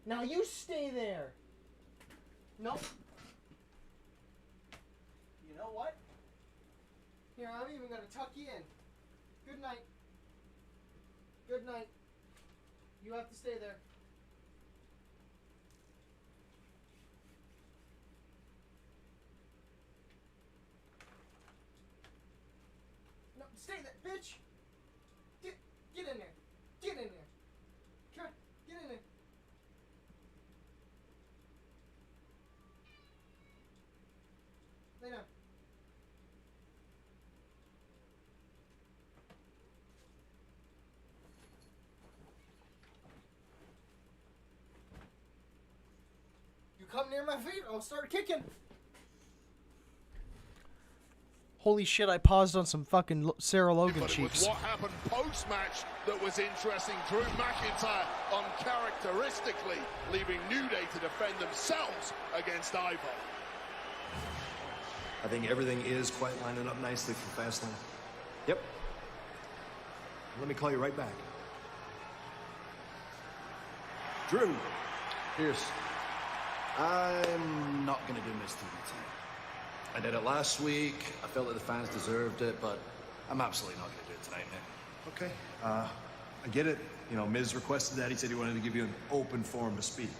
Now you stay there. Nope. You know what? Here, I'm even gonna tuck you in. Good night. Good night. You have to stay there. No, stay there, bitch! Get in there. Get in there. Come on, get in there. Lay down. You come near my feet, I'll start kicking. Holy shit, I paused on some fucking Sarah Logan But cheeks. it was what happened post-match that was interesting. Drew McIntyre uncharacteristically leaving New Day to defend themselves against Ivo. I think everything is quite lining up nicely for Fastlane. Yep. Let me call you right back. Drew. Pierce, I'm not going to do Miss TV tonight. I did it last week. I felt like the fans deserved it, but I'm absolutely not going to do it tonight, man. Okay. I get it. You know, Miz requested that. He said he wanted to give you an open forum to speak.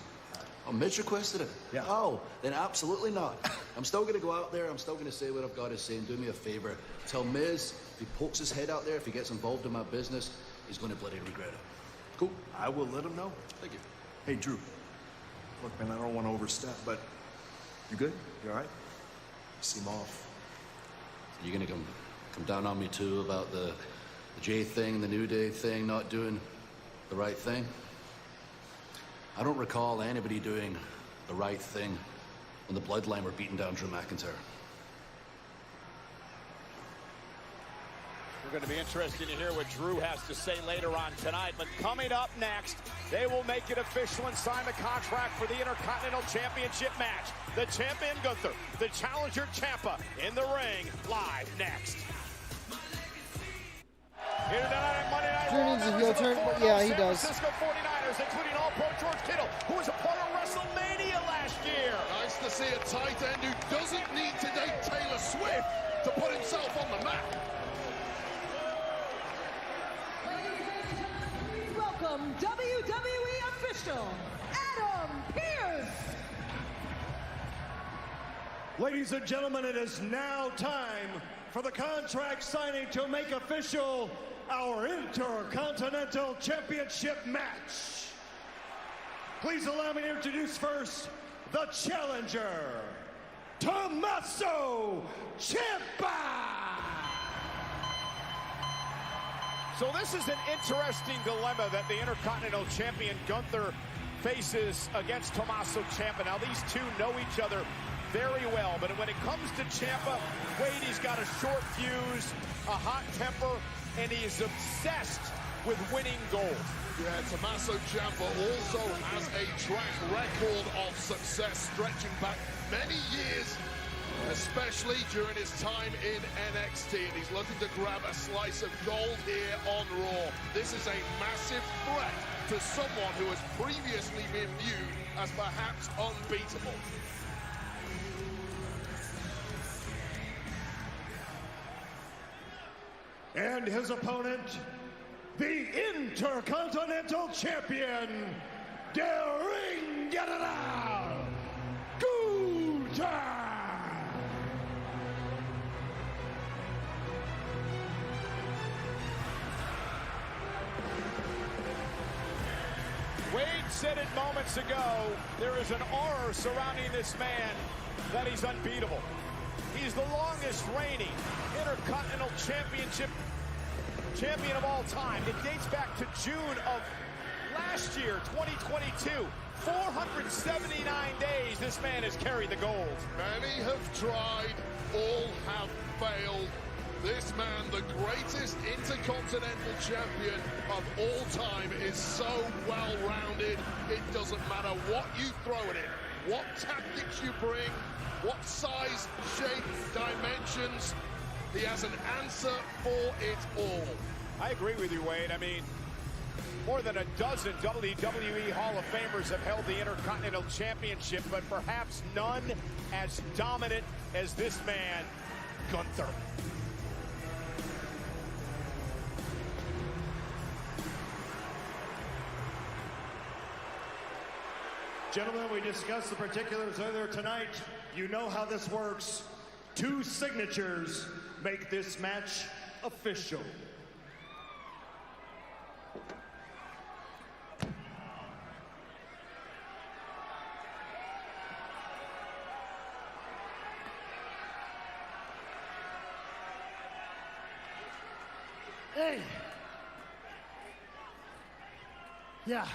Oh, Miz requested it? Yeah. Oh, then absolutely not. I'm still going to go out there. I'm still going to say what I've got to say, and do me a favor. Tell Miz, if he pokes his head out there, if he gets involved in my business, he's going to bloody regret it. Cool. I will let him know. Thank you. Hey, Drew. Look, man, I don't want to overstep, but you good? You all right? You seem off. You're going to come down on me, too, about the Jay thing, the New Day thing, not doing the right thing? I don't recall anybody doing the right thing when the Bloodline were beating down Drew McIntyre. We're going to be interested to hear what Drew has to say later on tonight. But coming up next, they will make it official and sign the contract for the Intercontinental Championship match. The champion Gunther, the challenger Ciampa in the ring, live next. Here tonight on Monday Night Drew needs a heel turn, but yeah, he does. San Francisco 49ers, including All-Pro George Kittle, who was a part of WrestleMania last year. Nice to see a tight end who doesn't need to date Taylor Swift to put himself on the map. Welcome, WWE official, Adam Pearce. Ladies and gentlemen, it is now time for the contract signing to make official our Intercontinental Championship match. Please allow me to introduce first the challenger, Tommaso Ciampa. So this is an interesting dilemma that the Intercontinental Champion Gunther faces against Tommaso Ciampa. Now these two know each other very well, but when it comes to Ciampa, Wade, he's got a short fuse, a hot temper, and he is obsessed with winning gold. Yeah, Tommaso Ciampa also has a track record of success stretching back many years, especially during his time in NXT, and he's looking to grab a slice of gold here on Raw. This is a massive threat to someone who has previously been viewed as perhaps unbeatable. And his opponent, the Intercontinental Champion, Del Ring General, Gunther. Wade, said it moments ago, there is an aura surrounding this man that he's unbeatable. He's the longest reigning Intercontinental Championship champion of all time. It dates back to June of last year, 2022. 479 days this man has carried the gold. Many have tried, all have failed. This man, the greatest Intercontinental Champion of all time, is so well-rounded. It doesn't matter what you throw at him, what tactics you bring, what size, shape, dimensions. He has an answer for it all. I agree with you, Wade. I mean, more than a dozen WWE Hall of Famers have held the Intercontinental Championship, but perhaps none as dominant as this man, Gunther. Gentlemen, we discussed the particulars earlier tonight. You know how this works. 2 signatures make this match official. Hey. Yeah.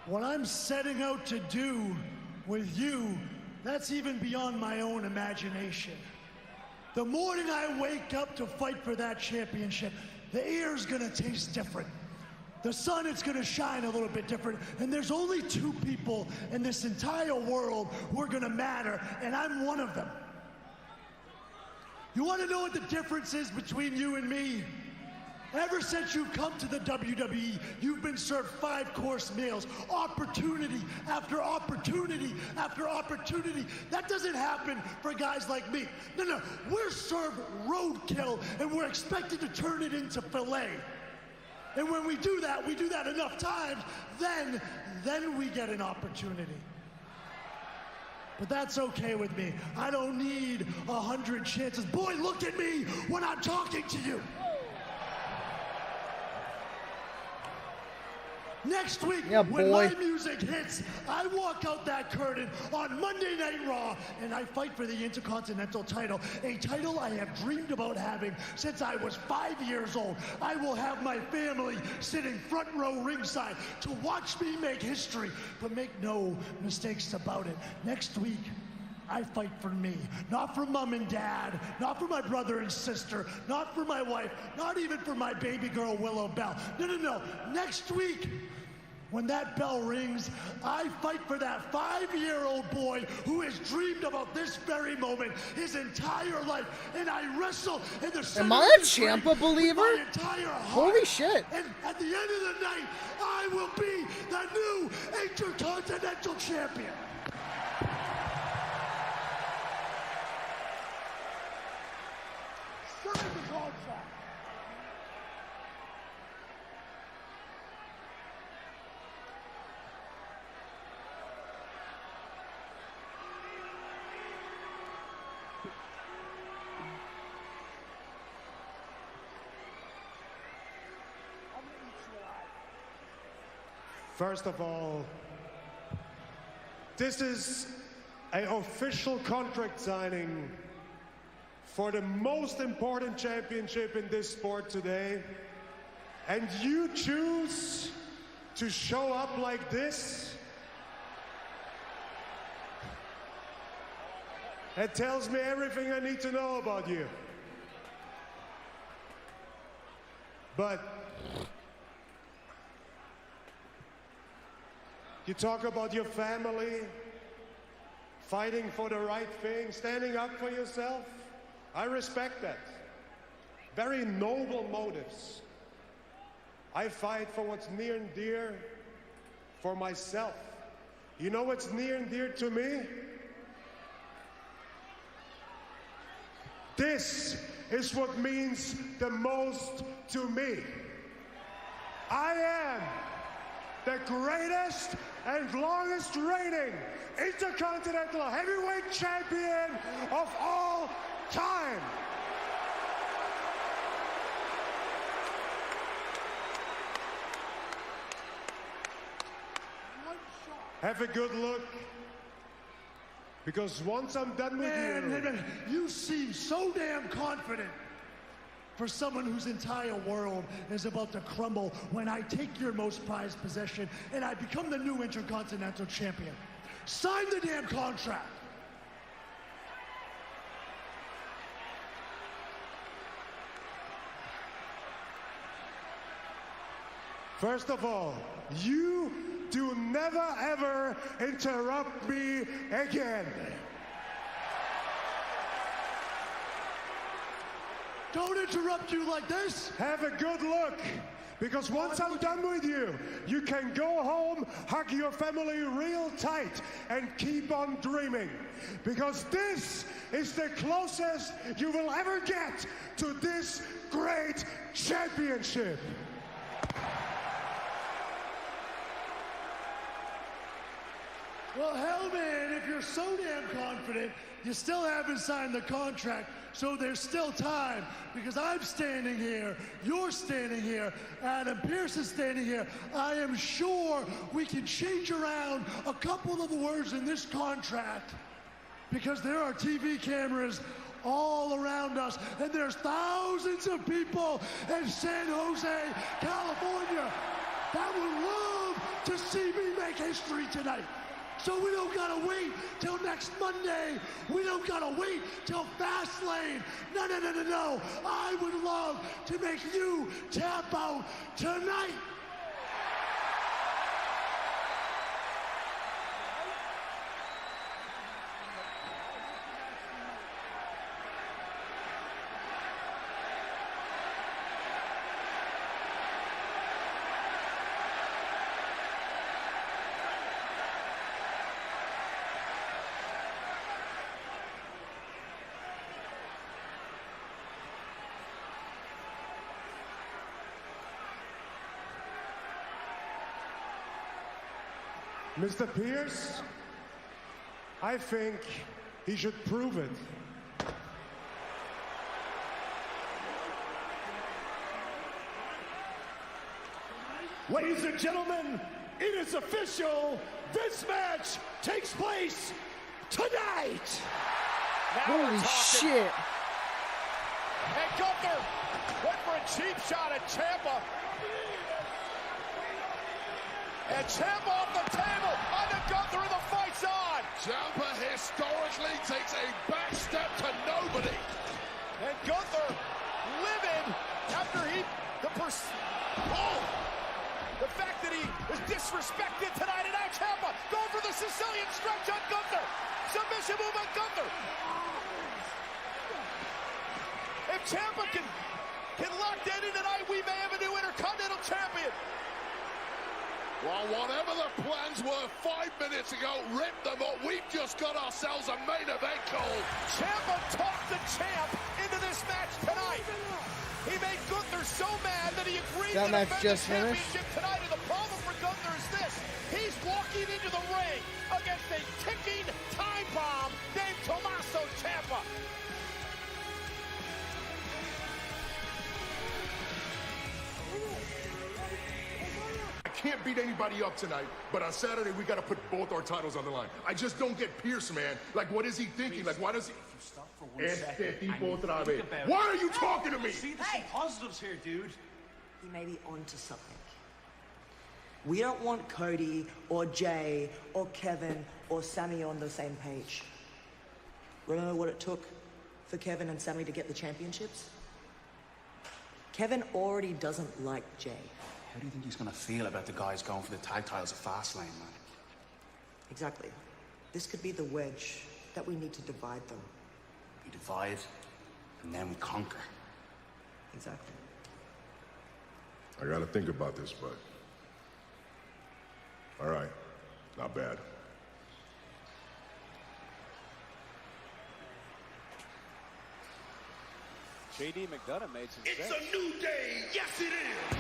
What I'm setting out to do with you, that's even beyond my own imagination. The morning I wake up to fight for that championship, the air's gonna taste different. The sun is gonna shine a little bit different, and there's only 2 people in this entire world who are gonna matter, and I'm one of them. You wanna know what the difference is between you and me? Ever since you've come to the WWE, you've been served 5-course meals, opportunity after opportunity after opportunity. That doesn't happen for guys like me. No, we're served roadkill, and we're expected to turn it into filet. And when we do that enough times, then we get an opportunity. But that's okay with me. I don't need 100 chances. Boy, look at me when I'm talking to you. Next week, when my music hits, I walk out that curtain on Monday Night Raw, and I fight for the Intercontinental title, a title I have dreamed about having since I was 5 years old. I will have my family sitting front row ringside to watch me make history, but make no mistakes about it. Next week, I fight for me, not for mom and dad, not for my brother and sister, not for my wife, not even for my baby girl, Willow Bell. No. Next week, when that bell rings, I fight for that 5-year-old boy who has dreamed about this very moment his entire life, and I wrestle in the center Am I a Ciampa believer? my entire heart. Holy shit. And at the end of the night, I will be the new Intercontinental Champion. Sign the contract. First of all, this is an official contract signing for the most important championship in this sport today. And you choose to show up like this? It tells me everything I need to know about you. But you talk about your family, fighting for the right thing, standing up for yourself. I respect that. Very noble motives. I fight for what's near and dear for myself. You know what's near and dear to me? This is what means the most to me. I am the greatest and longest reigning Intercontinental Heavyweight Champion of all time. Have a good look. Because once I'm done with Man, you seem so damn confident for someone whose entire world is about to crumble when I take your most prized possession and I become the new Intercontinental Champion. Sign the damn contract. First of all, you do never ever interrupt me again. Don't interrupt you like this. Have a good look. Because once I'm done with you, you can go home, hug your family real tight, and keep on dreaming. Because this is the closest you will ever get to this great championship. Well, hell, man, if you're so damn confident, you still haven't signed the contract, so there's still time, because I'm standing here, you're standing here, Adam Pearce is standing here. I am sure we can change around a couple of the words in this contract, because there are TV cameras all around us, and there's thousands of people in San Jose, California, that would love to see me make history tonight. So we don't gotta wait till next Monday. We don't gotta wait till Fastlane. No. I would love to make you tap out tonight. Mr. Pearce, I think he should prove it. Ladies and gentlemen, it is official. This match takes place tonight. Holy shit. And Gunther went for a cheap shot at Ciampa. And Ciampa off the table. Under Gunther and the fight's on. Ciampa historically takes a back step to nobody. And Gunther livid after the fact that he was disrespected tonight. And now Ciampa going for the Sicilian stretch on Gunther. Submission move on Gunther. If Ciampa can lock that in tonight, we may have a new Intercontinental Champion. Well, whatever the plans were 5 minutes ago, rip them up. We've just got ourselves a main event call. Ciampa talked the champ into this match tonight. He made Gunther so mad that he agreed that to match defend just the finished. championship tonight. And the problem for Gunther is this. He's walking into the ring against a ticking time bomb named Tommaso Ciampa. Can't beat anybody up tonight, but on Saturday we got to put both our titles on the line. I just don't get Pierce, man. Like, what is he thinking? Like, why does he? If you stop for 1 second, Why are you talking to me? See, there's some positives here, dude. He may be onto something. We don't want Cody or Jay or Kevin or Sammy on the same page. Remember what it took for Kevin and Sammy to get the championships? Kevin already doesn't like Jay. How do you think he's gonna feel about the guys going for the tag titles at Fastlane, man? Exactly. This could be the wedge that we need to divide them. We divide, and then we conquer. Exactly. I got to think about this, but all right, not bad. JD McDonough made some It's sense. a new day. Yes, it is.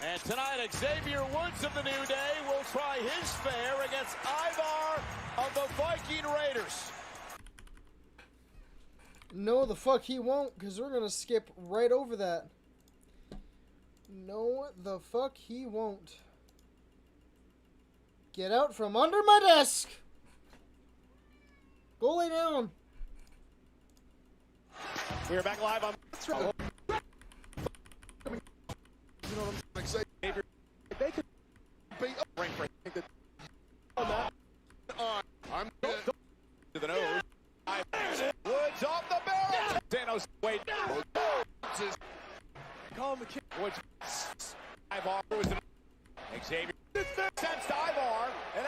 And tonight, Xavier Woods of the New Day will try his fare against Ivar of the Viking Raiders. No, the fuck he won't, because we're going to skip right over that. No, the fuck he won't. Get out from under my desk! Go lay down. We're back live on... You know what I'm trying to say? They could Be I'm to the nose. Woods off the barrel. Thanos wait. Call the kick. Woods. Ivar was Xavier sends to Ivar. And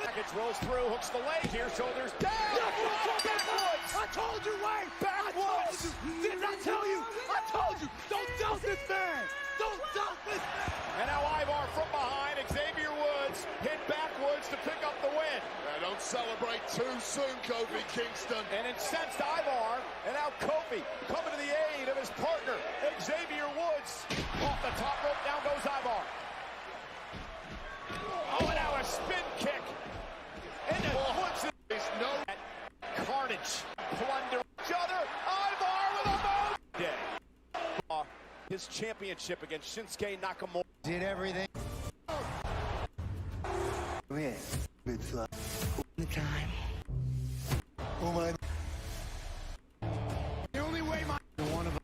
package rolls through, hooks the leg here, shoulders down. Backwards. I told you, Wayne! Backwards. Didn't I tell you? I told you! Don't doubt this man! Don't doubt this man! And now Ivar from behind. Xavier Woods hit backwards to pick up the win. don't celebrate too soon, Kofi Kingston. And incensed Ivar. And now Kofi coming to the aid of his partner, Xavier Woods. Off the top rope, down goes Ivar. Oh, and now a spin kick. And Woods is no carnage. Plunder each other. Ivar with a move. Day. His championship against Shinsuke Nakamura. Did everything. Come here. Good fly. The time. Oh my. The only way my. One of them.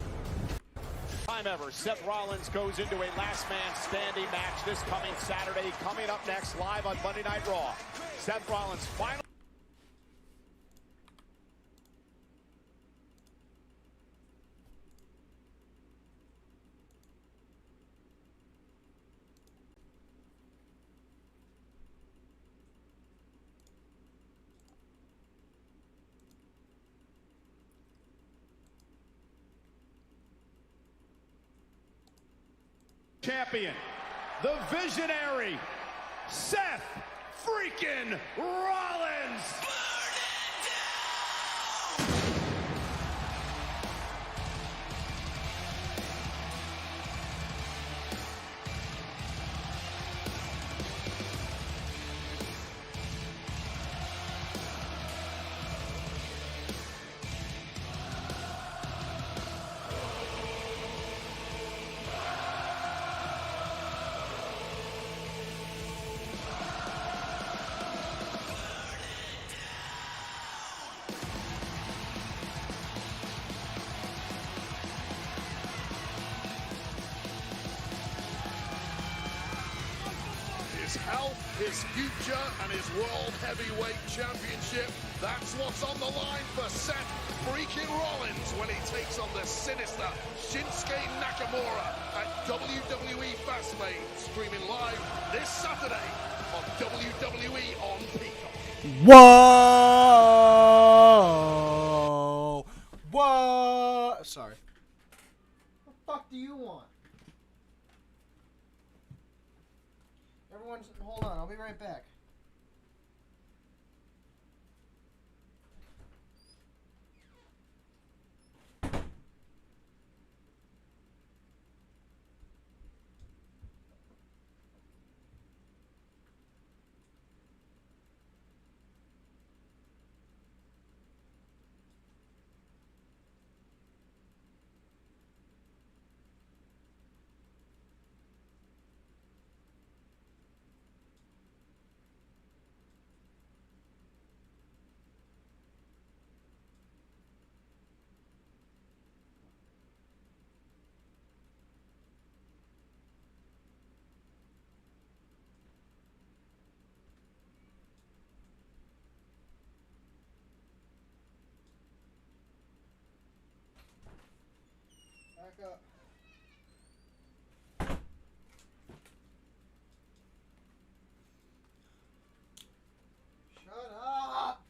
Time ever. Seth Rollins goes into a last man standing match this coming Saturday. Coming up next live on Monday Night Raw. Seth Rollins final. Champion, the visionary, Seth freaking Rollins. His health, his future, and his World Heavyweight Championship. That's what's on the line for Seth freaking Rollins when he takes on the sinister Shinsuke Nakamura at WWE Fastlane, streaming live this Saturday on WWE on Peacock. Whoa! Whoa! Sorry. What the fuck do you want? Everyone, hold on. I'll be right back. Back up. Shut up!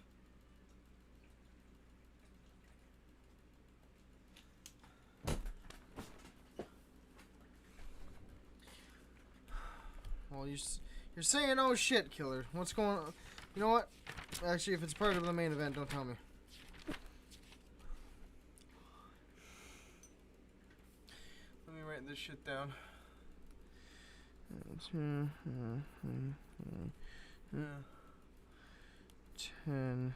Well, you're saying oh shit, killer. What's going on? You know what? Actually, if it's part of the main event, don't tell me. Let me write this shit down. 10:02.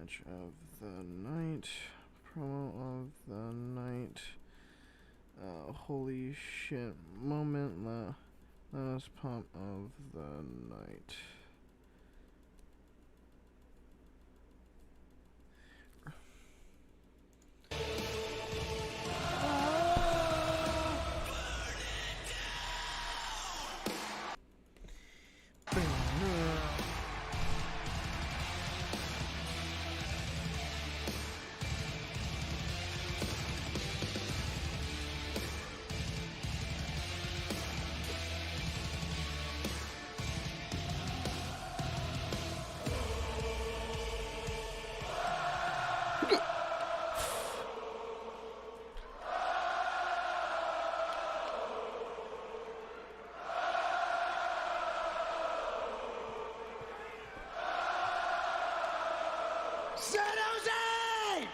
match of the night. Promo of the night. Holy shit moment. Let us pump of the night. San Jose!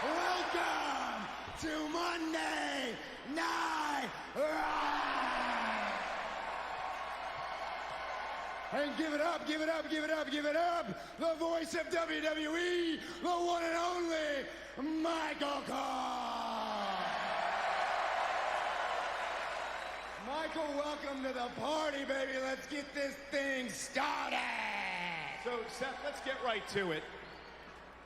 Welcome to Monday Night Raw! And give it up, give it up, give it up, give it up! The voice of WWE, the one and only Michael Cole! Michael, welcome to the party, baby. Let's get this thing started! So, Seth, let's get right to it.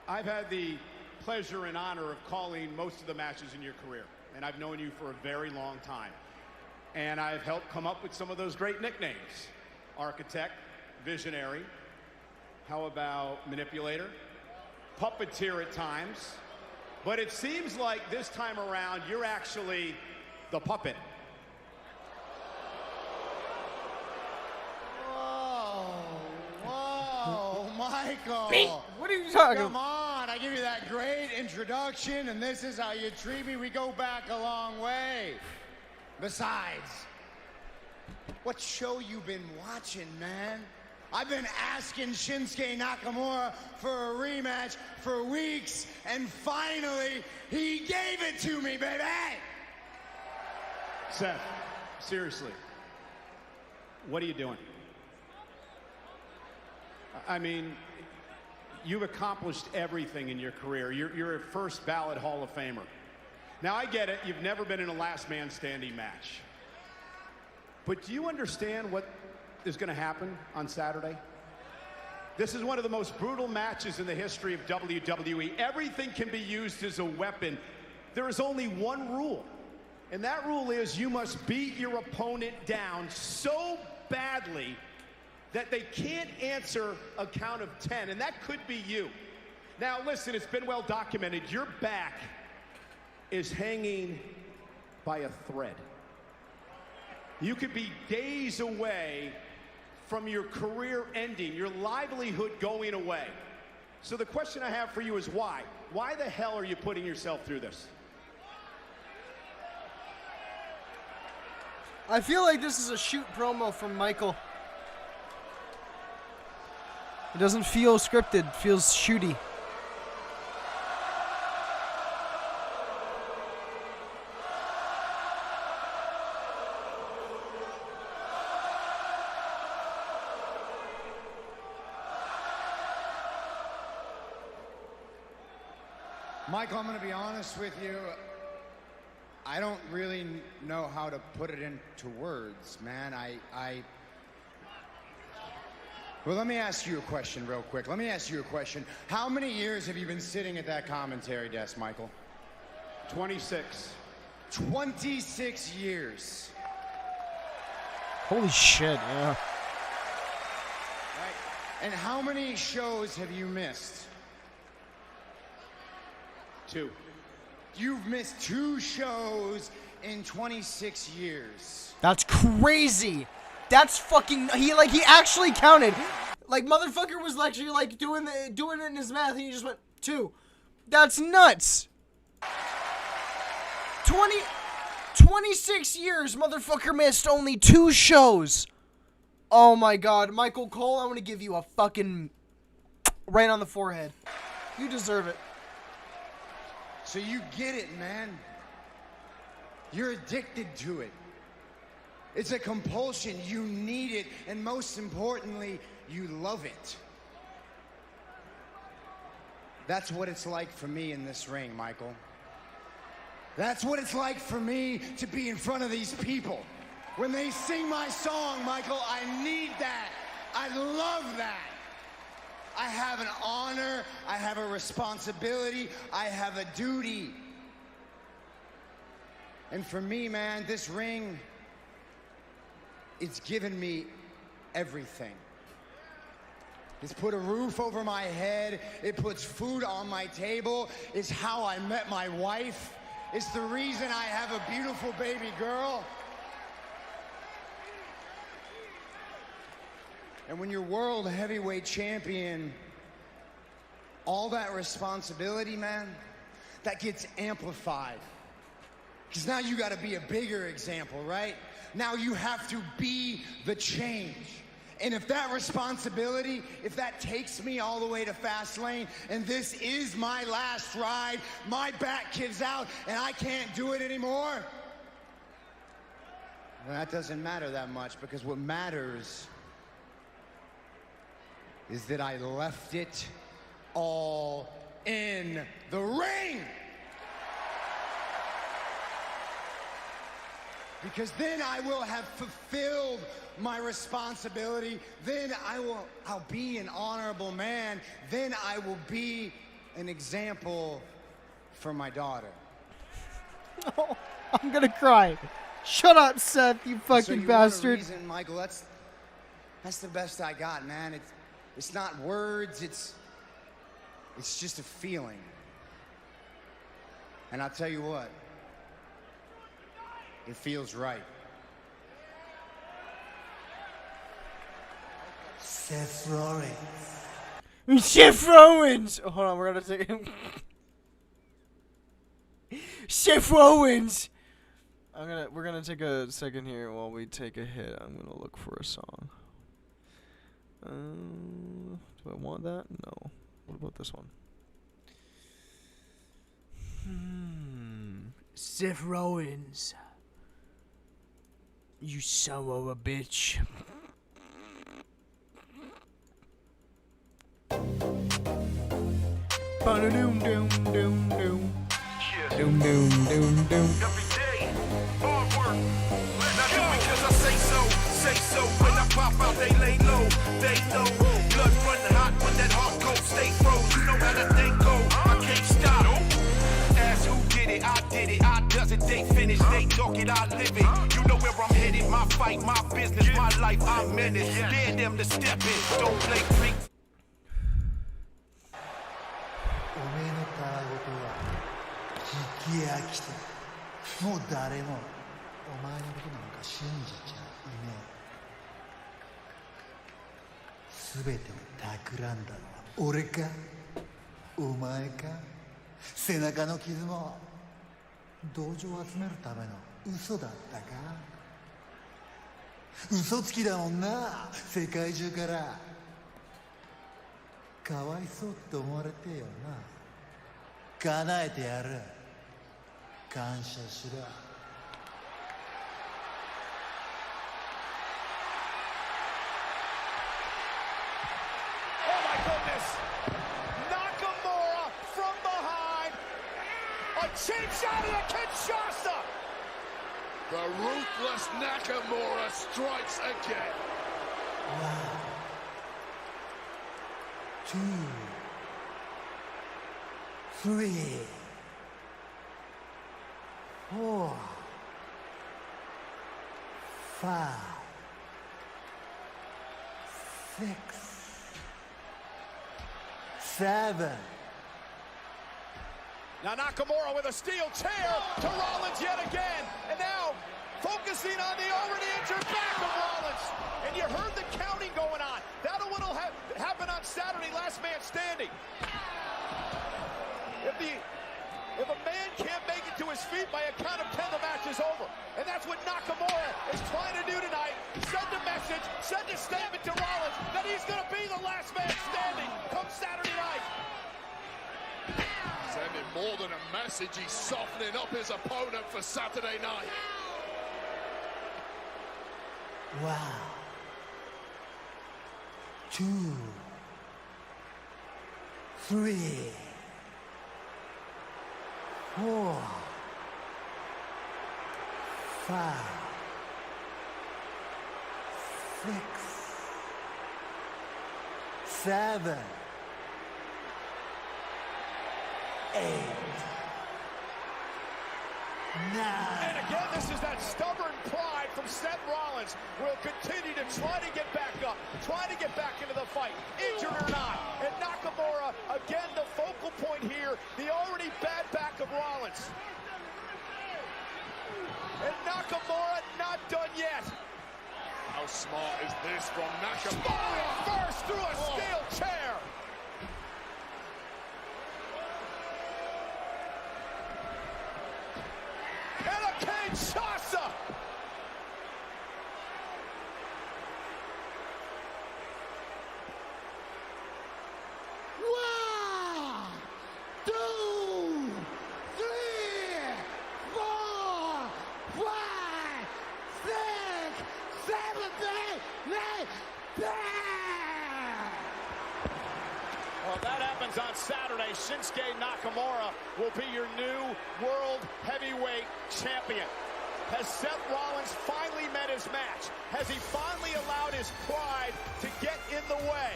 I've had the pleasure and honor of calling most of the matches in your career, and I've known you for a very long time. And I've helped come up with some of those great nicknames. Architect, Visionary, how about Manipulator, Puppeteer at times. But it seems like this time around, you're actually the puppet. Michael! What are you talking Come on, I give you that great introduction, and this is how you treat me. We go back a long way. Besides, what show you been watching, man? I've been asking Shinsuke Nakamura for a rematch for weeks, and finally, he gave it to me, baby! Seth, seriously, what are you doing? I mean, you've accomplished everything in your career. You're a first ballot Hall of Famer. Now, I get it. You've never been in a last man standing match. But do you understand what is going to happen on Saturday? This is one of the most brutal matches in the history of WWE. Everything can be used as a weapon. There is only one rule, and that rule is you must beat your opponent down so badly that they can't answer a count of 10, and that could be you. Now, listen, it's been well documented. Your back is hanging by a thread. You could be days away from your career ending, your livelihood going away. So the question I have for you is why? Why the hell are you putting yourself through this? I feel like this is a shoot promo from Michael. It doesn't feel scripted, feels shooty. Michael, I'm going to be honest with you. I don't really know how to put it into words, man. Well, let me ask you a question real quick. Let me ask you a question. How many years have you been sitting at that commentary desk, Michael? 26. 26 years. Holy shit, yeah. Right. And how many shows have you missed? 2. You've missed 2 shows in 26 years. That's crazy. That's fucking. He actually counted. Like, motherfucker was actually like doing it in his math, and he just went 2. That's nuts. 26 years, motherfucker missed only 2 shows. Oh my God, Michael Cole, I want to give you a fucking right on the forehead. You deserve it. So you get it, man. You're addicted to it. It's a compulsion. You need it. And most importantly, you love it. That's what it's like for me in this ring, Michael. That's what it's like for me to be in front of these people. When they sing my song, Michael, I need that. I love that. I have an honor, I have a responsibility, I have a duty. And for me, man, this ring, it's given me everything. It's put a roof over my head, it puts food on my table, it's how I met my wife, it's the reason I have a beautiful baby girl. And when you're world heavyweight champion, all that responsibility, man, that gets amplified. Because now you got to be a bigger example, right? Now you have to be the change. And if that responsibility, if that takes me all the way to Fastlane, and this is my last ride, my back gives out, and I can't do it anymore, well, that doesn't matter that much, because what matters is that I left it all in the ring. Because then I will have fulfilled my responsibility. Then I'll be an honorable man. Then I will be an example for my daughter. Oh, I'm gonna cry. Shut up, Seth, you fucking so you bastard. Want a reason, Michael, that's the best I got, man. It's not words, it's just a feeling. And I'll tell you what, it feels right. Seth Rollins. Seth Rollins! Oh, hold on, we're gonna take him. Seth Rollins! We're gonna take a second here while we take a hit. I'm gonna look for a song. Do I want that? No. What about this one? Seth Rollins. You son of a bitch. Ba-da-doom, doom, doom, doom. Doom, doom, doom, doom. Hard work. Not just because I say so. When I pop out, they lay low. They know. Blood running hot when that heart goes. Stay froze. You know how that thing go. I can't stop. Ask who did it. I did it. I does it. They finish. They talk it. I live it. You know where I'm headed. My fight, my business, my life. I'm menace. Dare them to step in. Don't play freak. おめえのたわごとは聞き飽きてもう誰もお前のことなんか信じちゃいねえ全てを企んだのは俺かお前か背中の傷も同情を集めるための嘘だったか嘘つきだもんな世界中からかわいそうって思われてよな叶えてやる感謝しろ Oh my goodness! Nakamura from behind! A cheap shot of the Kinshasa! The ruthless Nakamura strikes again. 1, 2, 3, 4, 5, 6, 7. Now Nakamura with a steel chair to Rollins yet again. And now focusing on the already injured back of Rollins. And you heard the counting going on. That'll what'll happen on Saturday, last man standing. If a man can't make it to his feet by a count of 10, the match is over. And that's what Nakamura is trying to do tonight. Send a message, send a statement to Rollins that he's going to be the last man standing come Saturday night. Sending more than a message, he's softening up his opponent for Saturday night. Wow. 2, 3. 4, 5, 6, 7, 8, 9. And again, this is that stubborn pride from Seth Rollins. Will continue to try to get back up, try to get back into the fight, injured or not. And Nakamura, again, the focal point here, the already bad back of Rollins. And Nakamura not done yet. How smart is this from Nakamura? Spotted first through a steel chair. And a Kinshasa. One, 2, 3, 4, 5, 6, 7, 8, 9, 10. Well, that happens on Saturday. Shinsuke Nakamura will be your new World Heavyweight Champion. Has Seth Rollins finally met his match? Has he finally allowed his pride to get in the way?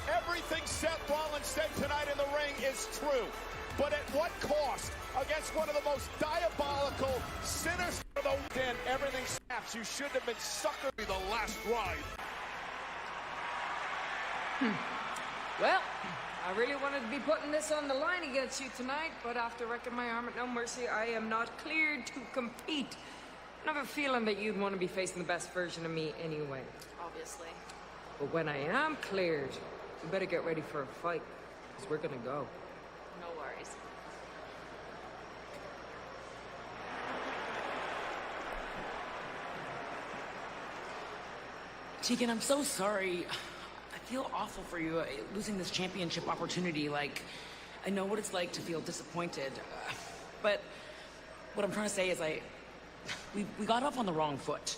Everything Seth Rollins said tonight in the ring is true. But at what cost? Against one of the most diabolical, sinister, then everything snaps. You should have been suckered. Be the last ride. Well, I really wanted to be putting this on the line against you tonight, but after wrecking my arm at No Mercy, I am not cleared to compete. I have a feeling that you'd want to be facing the best version of me anyway. Obviously. But when I am cleared, you better get ready for a fight, because we're gonna go. No worries. Tegan, I'm so sorry. I feel awful for you losing this championship opportunity. Like, I know what it's like to feel disappointed. But what I'm trying to say is we got off on the wrong foot.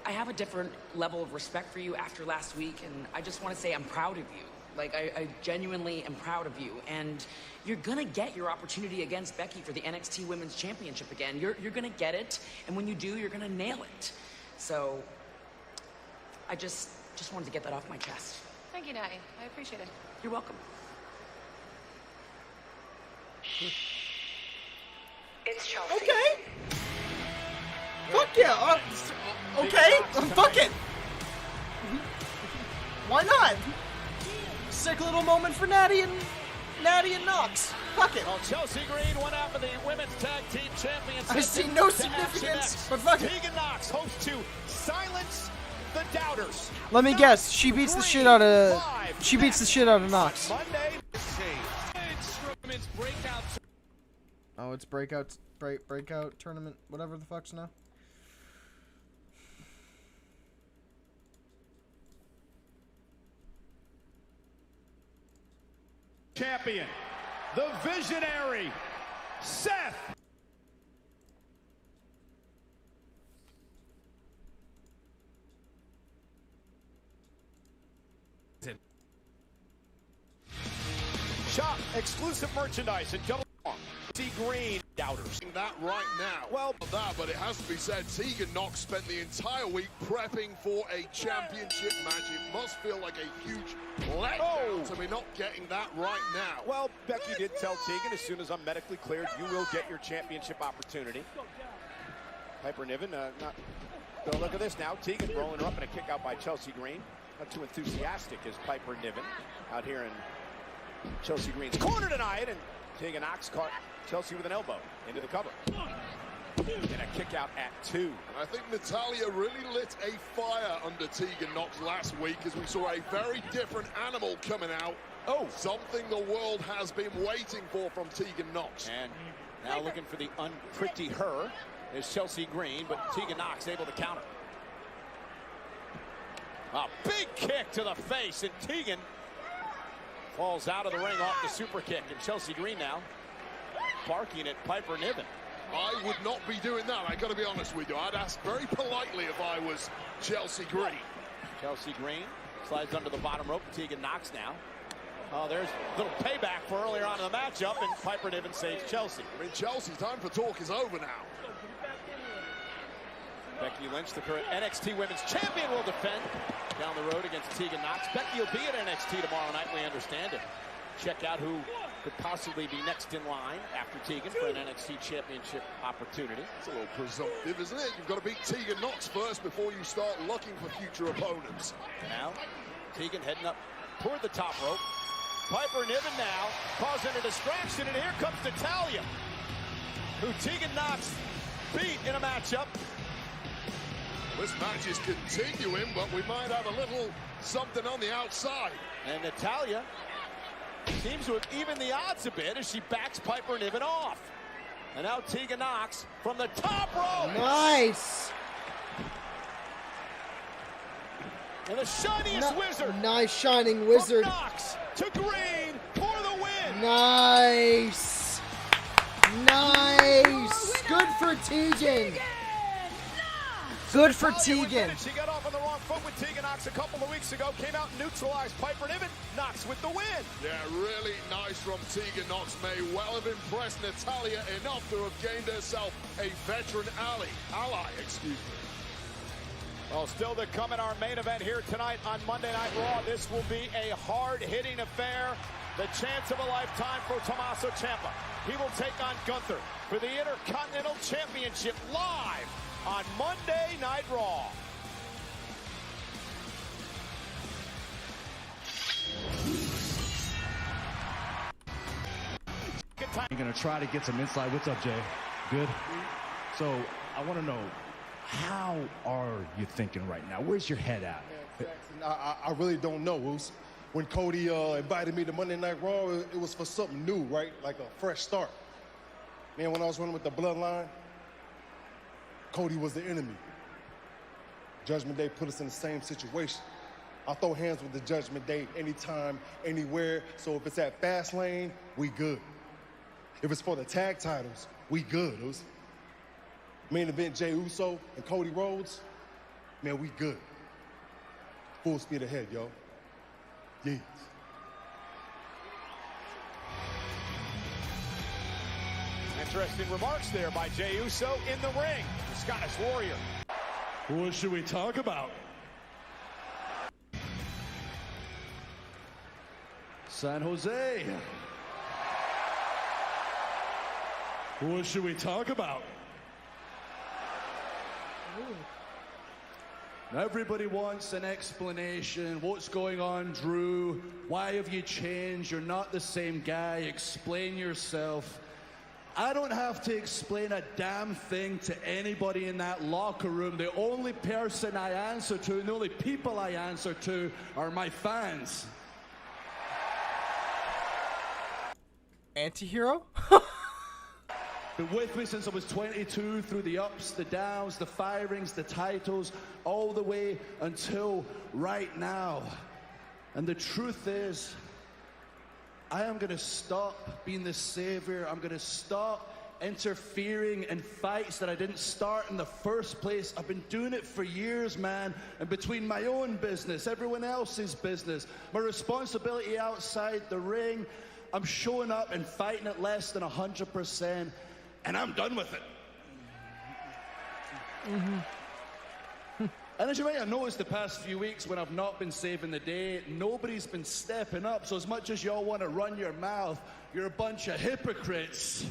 I have a different level of respect for you after last week, and I just want to say I'm proud of you. Like, I genuinely am proud of you, and you're gonna get your opportunity against Becky for the NXT Women's Championship again. You're gonna get it, and when you do, you're gonna nail it. So, I just wanted to get that off my chest. Thank you, Natty. I appreciate it. You're welcome. It's Chelsea. Okay. Fuck yeah. Okay. Fuck it. Why not? Sick little moment for Natty and Knox. Fuck it. Well, Chelsea Green, one half of the Women's Tag Team Champions. I see no significance, but fuck it. Tegan Knox hopes to silence the doubters. Let me guess. She beats the shit out of. She beats the shit out of Knox. Monday. Oh, it's breakout tournament, whatever the fuck's now. Champion, the visionary, Seth. Shop exclusive merchandise and double green doubters. That right now. Well, but it has to be said, Tegan Knox spent the entire week prepping for a championship match. It must feel like a huge letdown to be not getting that right now. Well, Becky did tell Tegan, as soon as I'm medically cleared, you will get your championship opportunity. Piper Niven, go look at this now. Tegan rolling her up in a kick out by Chelsea Green. Not too enthusiastic as Piper Niven out here in Chelsea Green's corner tonight, and Tegan Knox caught Chelsea with an elbow into the cover. And a kick out at 2. And I think Natalya really lit a fire under Tegan Knox last week as we saw a very different animal coming out. Oh, something the world has been waiting for from Tegan Knox. And now looking for the unpretty her is Chelsea Green, but Tegan Knox able to counter. A big kick to the face, and Tegan falls out of the ring off the super kick, and Chelsea Green now barking at Piper Niven. I would not be doing that, I gotta be honest with you. I'd ask very politely if I was Chelsea Green. Chelsea Green slides under the bottom rope. Tegan Knox now Oh, there's a little payback for earlier on in the matchup, and Piper Niven saves Chelsea. I mean, Chelsea's time for talk is over now. Becky Lynch, the current NXT Women's Champion, will defend down the road against Tegan Knox. Becky will be at NXT tomorrow night, we understand it. Check out who could possibly be next in line after Tegan for an NXT Championship opportunity. It's a little presumptive, isn't it? You've got to beat Tegan Knox first before you start looking for future opponents. Now, Tegan heading up toward the top rope. Piper Niven now causing a distraction, and here comes Natalya, who Tegan Knox beat in a matchup. This match is continuing, but we might have a little something on the outside. And Natalya seems to have evened the odds a bit as she backs Piper Niven off. And now Tegan Knox from the top rope. Nice. And the shiniest wizard. Nice shining wizard. From Knox to Green for the win. Nice. Nice. Good for Tegan. Good for Tegan. She got off on the wrong foot with Tegan Knox a couple of weeks ago. Came out and neutralized Piper Niven. Knox with the win. Yeah, really nice from Tegan Knox. May well have impressed Natalya enough to have gained herself a veteran ally. Well, still to come in our main event here tonight on Monday Night Raw. This will be a hard-hitting affair. The chance of a lifetime for Tommaso Ciampa. He will take on Gunther for the Intercontinental Championship live on Monday Night Raw. I'm going to try to get some insight. What's up, Jay? Good? So I want to know, how are you thinking right now? Where's your head at? I really don't know, Woos. When Cody invited me to Monday Night Raw, it was for something new, right? Like a fresh start. Man, when I was running with the Bloodline, Cody was the enemy. Judgment Day put us in the same situation. I throw hands with the Judgment Day anytime, anywhere. So if it's at Fastlane, we good. If it's for the tag titles, we good. Woos. Main event, Jey Uso and Cody Rhodes, man, we good. Full speed ahead, yo. Yeah. Interesting remarks there by Jey Uso in the ring. The Scottish Warrior. What should we talk about? San Jose. What should we talk about? Now everybody wants an explanation. What's going on, Drew? Why have you changed? You're not the same guy. Explain yourself. I don't have to explain a damn thing to anybody in that locker room. The only person I answer to and the only people I answer to are my fans. Anti-hero? Been with me since I was 22, through the ups, the downs, the firings, the titles, all the way until right now. And the truth is, I am going to stop being the savior. I'm going to stop interfering in fights that I didn't start in the first place. I've been doing it for years, man. And between my own business, everyone else's business, my responsibility outside the ring, I'm showing up and fighting at less than 100%. And I'm done with it. And as you might have noticed the past few weeks when I've not been saving the day, nobody's been stepping up. So as much as y'all want to run your mouth, you're a bunch of hypocrites.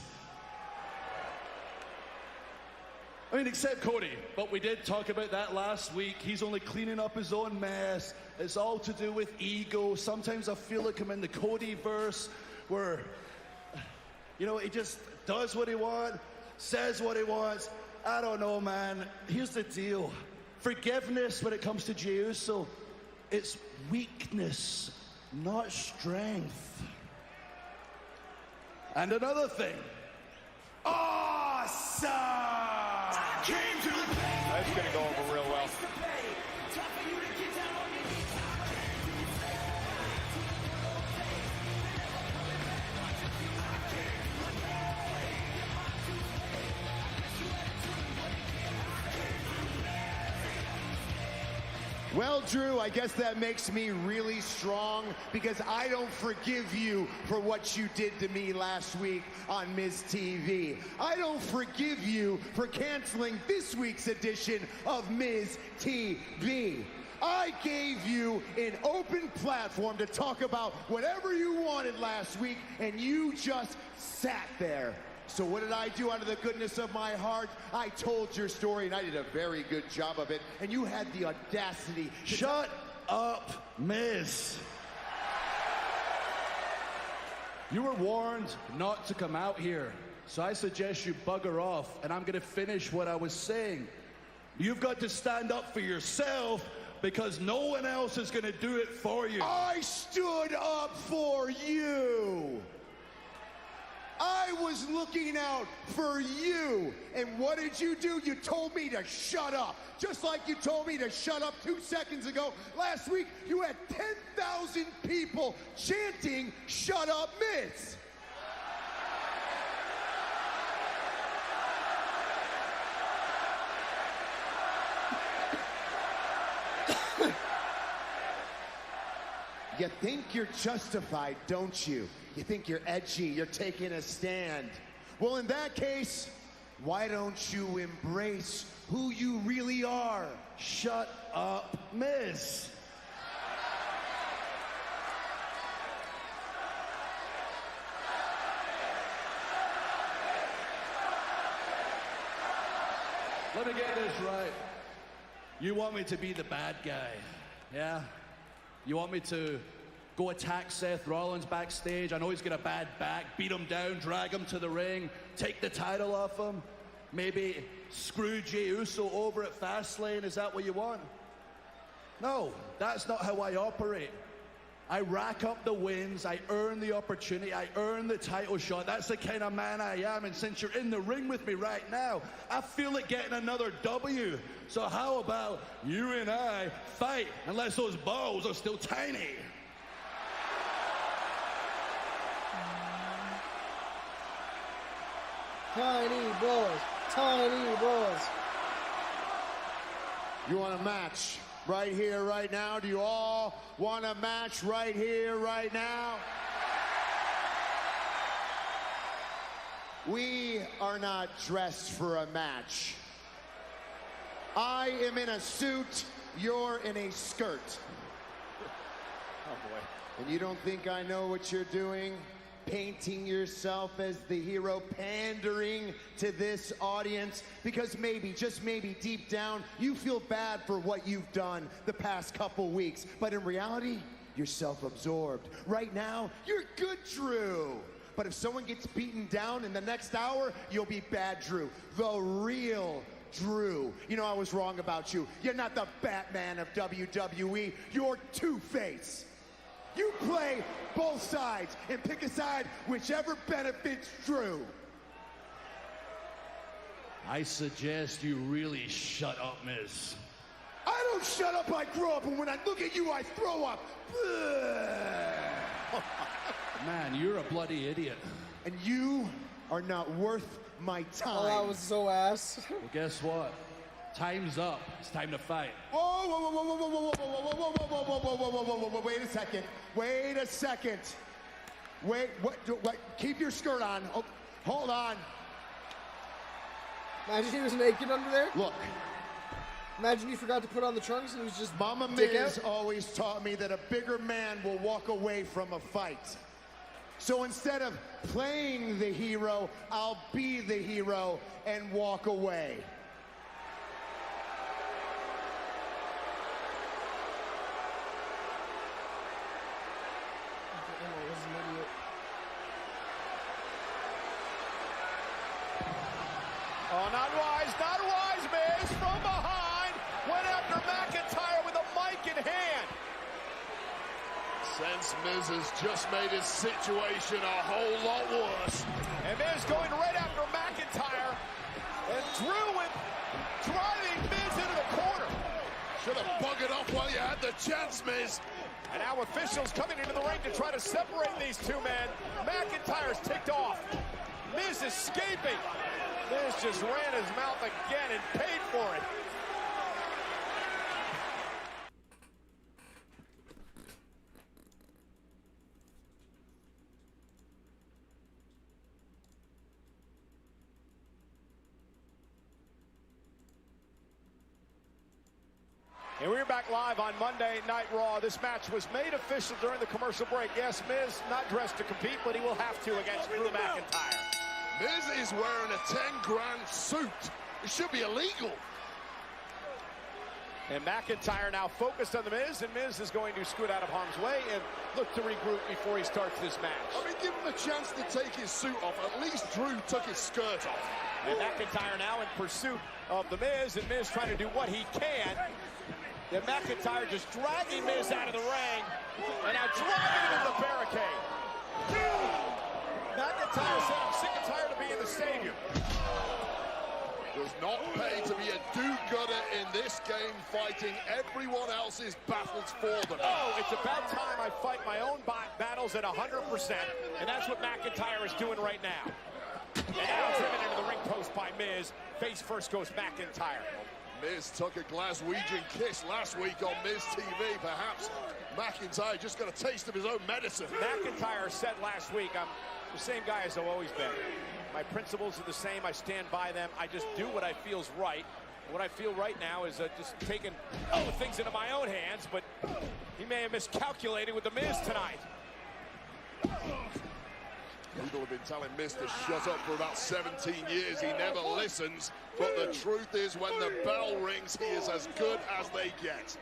I mean, except Cody, but we did talk about that last week. He's only cleaning up his own mess. It's all to do with ego. Sometimes I feel like I'm in the Cody-verse where, you know, he just does what he wants, says what he wants. I don't know, man. Here's the deal. Forgiveness when it comes to Jey Uso, it's weakness, not strength. And another thing. Awesome! That's going to go over real well. Well, Drew, I guess that makes me really strong because I don't forgive you for what you did to me last week on Miz TV. I don't forgive you for canceling this week's edition of Miz TV. I gave you an open platform to talk about whatever you wanted last week, and you just sat there. So what did I do out of the goodness of my heart? I told your story, and I did a very good job of it, and you had the audacity to... Shut up, Miz. You were warned not to come out here, so I suggest you bugger off, and I'm going to finish what I was saying. You've got to stand up for yourself because no one else is going to do it for you. I stood up for you. I was looking out for you. And what did you do? You told me to shut up. Just like you told me to shut up 2 seconds ago. Last week, you had 10,000 people chanting, "Shut up, Miz." You think you're justified, don't you? You think you're edgy, you're taking a stand. Well, in that case, why don't you embrace who you really are? Shut up, Miz. Let me get this right. You want me to be the bad guy, yeah? You want me to go attack Seth Rollins backstage? I know he's got a bad back. Beat him down, drag him to the ring, take the title off him. Maybe screw Jey Uso over at Fastlane. Is that what you want? No, that's not how I operate. I rack up the wins, I earn the opportunity, I earn the title shot. That's the kind of man I am, and since you're in the ring with me right now, I feel like getting another W. So how about you and I fight, unless those balls are still tiny? Tiny balls, tiny balls. You want a match? Right here, right now? Do you all want a match right here, right now? We are not dressed for a match. I am in a suit, you're in a skirt. Oh boy. And you don't think I know what you're doing? Painting yourself as the hero, pandering to this audience, because maybe, just maybe, deep down, you feel bad for what you've done the past couple weeks. But in reality, you're self-absorbed. Right now, you're good, Drew. But if someone gets beaten down in the next hour, you'll be bad, Drew. The real Drew. You know, I was wrong about you. You're not the Batman of WWE. You're Two-Face. You play both sides and pick a side whichever benefits Drew. I suggest you really shut up, Miz. I don't shut up, I grow up, and when I look at you, I throw up. Man, you're a bloody idiot. And you are not worth my time. Oh, that was so ass. Well, guess what? Time's up. It's time to fight. Oh, whoa, whoa, whoa, whoa, whoa, whoa, whoa, whoa, whoa, whoa, whoa, whoa, whoa, whoa, whoa, wait a second. Wait a second. Wait, what, keep your skirt on. Oh, hold on. Imagine he was naked under there. Look. Imagine he forgot to put on the trunks and he was just Mama Miz always taught me that a bigger man will walk away from a fight. So instead of playing the hero, I'll be the hero and walk away. Oh, not wise, Miz, from behind. Went after McIntyre with a mic in hand. Since Miz has just made his situation a whole lot worse. And Miz going right after McIntyre. And Drew with driving Miz into the corner. Should have buggered off while you had the chance, Miz. And now officials coming into the ring to try to separate these two men. McIntyre's ticked off. Miz escaping. Miz just ran his mouth again and paid for it. And we're back live on Monday Night Raw. This match was made official during the commercial break. Yes, Miz not dressed to compete, but he will have to against Drew McIntyre. Miz is wearing a 10-grand suit. It should be illegal. And McIntyre now focused on the Miz, and Miz is going to scoot out of harm's way and look to regroup before he starts this match. I mean, give him a chance to take his suit off. At least Drew took his skirt off. And McIntyre now in pursuit of the Miz, and Miz trying to do what he can. And McIntyre just dragging Miz out of the ring, and now driving him into the barricade. McIntyre said, I'm sick and tired of being the savior. Does not pay to be a do-gooder in this game, fighting everyone else's battles for them. Oh, it's about time I fight my own battles at 100%, and that's what McIntyre is doing right now. And now driven into the ring post by Miz. Face first goes McIntyre. Miz took a Glaswegian kiss last week on Miz TV. Perhaps McIntyre just got a taste of his own medicine. McIntyre said last week, I'm the same guy as I've always been. My principles are the same. I stand by them. I just do what I feel's right. What I feel right now is just taking things into my own hands, but he may have miscalculated with the Miz tonight. People have been telling Miz to shut up for about 17 years. He never listens. But the truth is, when the bell rings, he is as good as they get.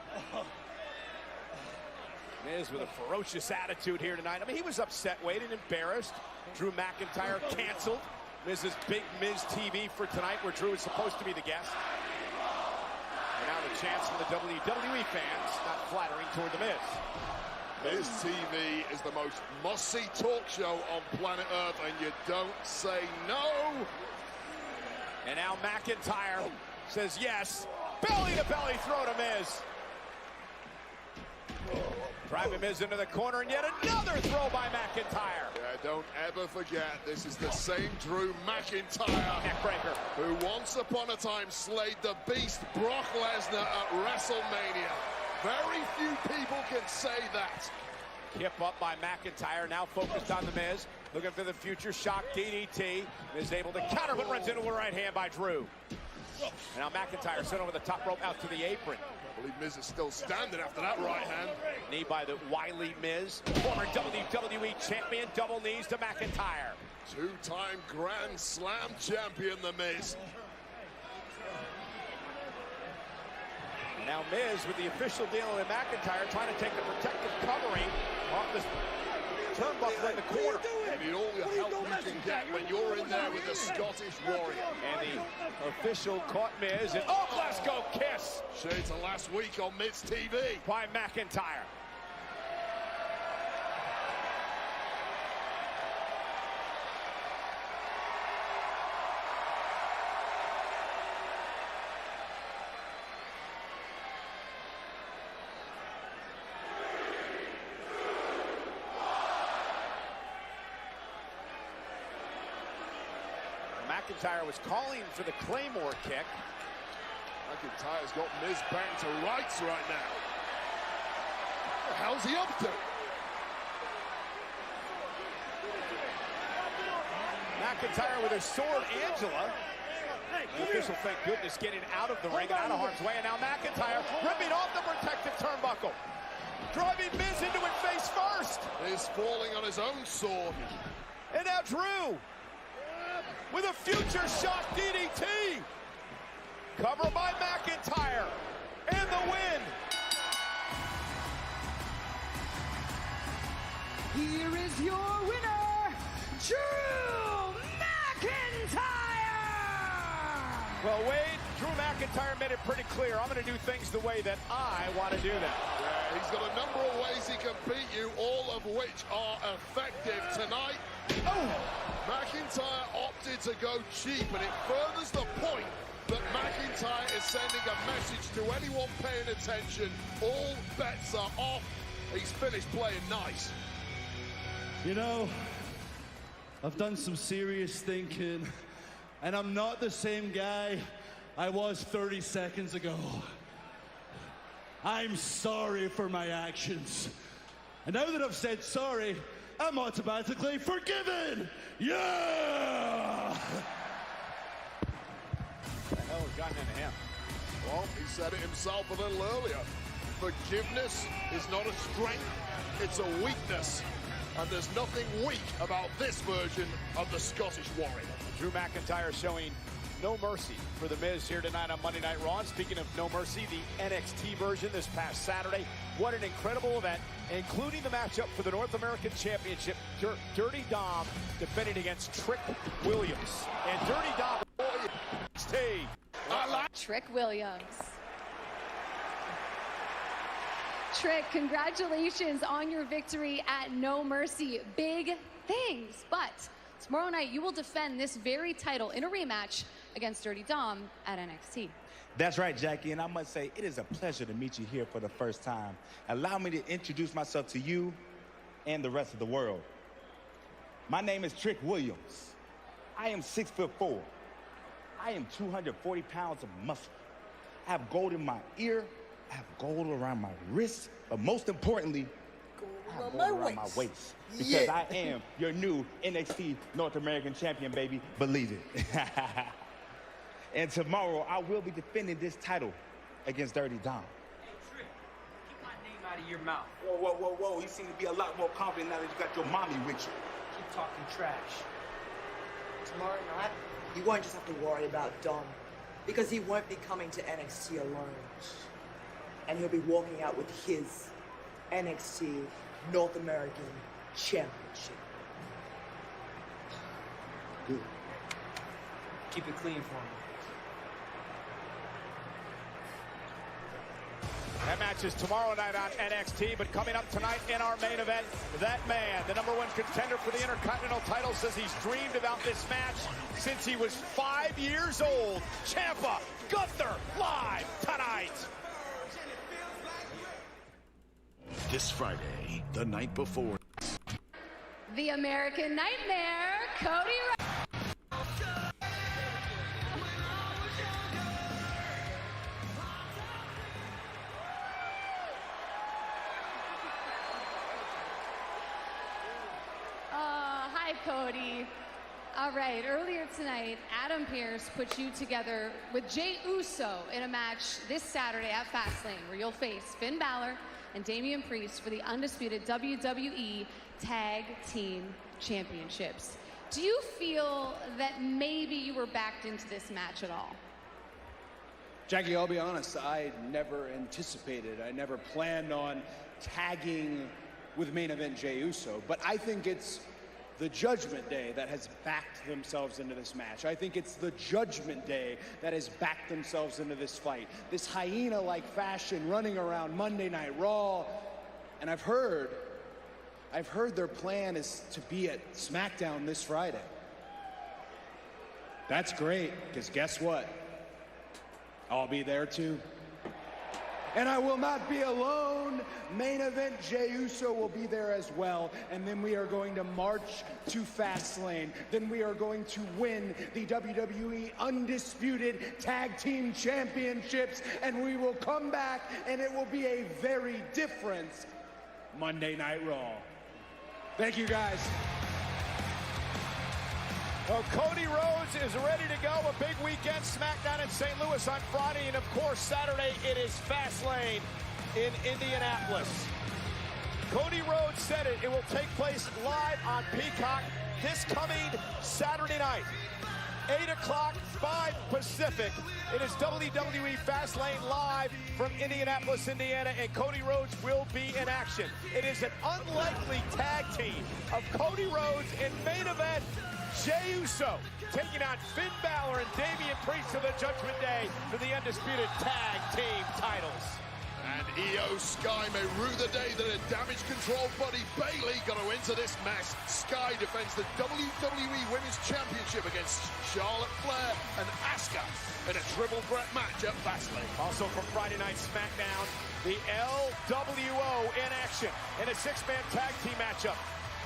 Miz with a ferocious attitude here tonight. I mean, he was upset, waiting, embarrassed. Drew McIntyre canceled Miz's big Miz TV for tonight, where Drew is supposed to be the guest. And now the chance from the WWE fans, not flattering toward the Miz. Miz TV is the most must-see talk show on planet Earth, and you don't say no. And now McIntyre says yes. Belly-to-belly throw to Miz. Driving Miz into the corner, and yet another throw by McIntyre. Yeah, don't ever forget, this is the same Drew McIntyre neckbreaker who once upon a time slayed the beast Brock Lesnar at WrestleMania. Very few people can say that. Hip up by McIntyre, now focused on the Miz. Looking for the future shock DDT. Miz able to counter, but runs into a right hand by Drew. And now McIntyre sent over the top rope out to the apron. I believe Miz is still standing after that right hand. Knee by the wily Miz. Former WWE champion, double knees to McIntyre. Two-time Grand Slam champion, the Miz. Now Miz with the official deal with McIntyre trying to take the protective covering off this turnbuckle in the corner. You need all the help you can get when you're in there with the Scottish Warrior. And the official caught Miz, and Glasgow kiss. Shades of last week on Miz TV. By McIntyre. McIntyre was calling for the Claymore kick. McIntyre's got Miz banged to rights right now. What the hell's he up to? McIntyre with his sword, Angela. The official, thank goodness, getting out of the ring and out of harm's way. And now McIntyre ripping off the protective turnbuckle. Driving Miz into it face first. Miz falling on his own sword. And now Drew with a future shock DDT. Covered by McIntyre. And the win. Here is your winner, Drew McIntyre! Well, Wade, Drew McIntyre made it pretty clear. I'm going to do things the way that I want to do them. Yeah, he's got a number of ways he can beat you, all of which are effective tonight. McIntyre opted to go cheap, and it furthers the point that McIntyre is sending a message to anyone paying attention. All bets are off. He's finished playing nice. You know, I've done some serious thinking, and I'm not the same guy I was 30 seconds ago. I'm sorry for my actions. And now that I've said sorry, I'm automatically forgiven! Yeah! What the hell has gotten into him? Well, he said it himself a little earlier. Forgiveness is not a strength, it's a weakness. And there's nothing weak about this version of the Scottish Warrior. Drew McIntyre showing no mercy for The Miz here tonight on Monday Night Raw. And speaking of no mercy, the NXT version this past Saturday. What an incredible event, including the matchup for the North American Championship. Dirty Dom defending against Trick Williams. And Dirty Dom, Trick Williams. Trick, congratulations on your victory at No Mercy. Big things, but tomorrow night you will defend this very title in a rematch against Dirty Dom at NXT. That's right, Jackie, and I must say it is a pleasure to meet you here for the first time. Allow me to introduce myself to you and the rest of the world. My name is Trick Williams. I am 6'4". I am 240 pounds of muscle. I have gold in my ear. I have gold around my wrist, but most importantly, I have gold around my waist. Because I am your new NXT North American Champion, baby. Believe it. And tomorrow, I will be defending this title against Dirty Dom. Hey, Trick, keep my name out of your mouth. Whoa, whoa, whoa, whoa. You seem to be a lot more confident now that you got your mommy with you. Keep talking trash. Tomorrow night, you won't just have to worry about Dom, because he won't be coming to NXT alone. And he'll be walking out with his NXT North American Championship. Good. Keep it clean for me. That match is tomorrow night on NXT, but coming up tonight in our main event, that man, the #1 contender for the Intercontinental title, says he's dreamed about this match since he was 5 years old. Ciampa, Gunther, live tonight. This Friday, the night before. The American Nightmare, Cody Rhodes. Hi, Cody. All right, earlier tonight, Adam Pearce put you together with Jey Uso in a match this Saturday at Fastlane, where you'll face Finn Balor and Damian Priest for the undisputed WWE Tag Team Championships. Do you feel that maybe you were backed into this match at all? Jackie, I'll be honest, I never anticipated, I never planned on tagging with main event Jey Uso, but I think it's the Judgment Day that has backed themselves into this match. I think it's the Judgment Day that has backed themselves into this fight. This hyena-like fashion running around Monday Night Raw. And I've heard their plan is to be at SmackDown this Friday. That's great, because guess what? I'll be there too. And I will not be alone. Main event Jey Uso will be there as well. And then we are going to march to Fastlane. Then we are going to win the WWE Undisputed Tag Team Championships. And we will come back and it will be a very different Monday Night Raw. Thank you, guys. Well, Cody Rhodes is ready to go. A big weekend SmackDown in St. Louis on Friday. And, of course, Saturday it is Fastlane in Indianapolis. Cody Rhodes said it. It will take place live on Peacock this coming Saturday night. 8 o'clock, 5 Pacific. It is WWE Fastlane live from Indianapolis, Indiana, and Cody Rhodes will be in action. It is an unlikely tag team of Cody Rhodes in main event Jey Uso taking on Finn Balor and Damian Priest of the Judgment Day for the undisputed tag team titles. And Io Sky may rue the day that her damage control buddy Bayley got her into this mess. Sky defends the WWE Women's Championship against Charlotte Flair and Asuka in a triple threat match at Fastlane. Also from Friday Night SmackDown, the LWO in action in a 6-man tag team matchup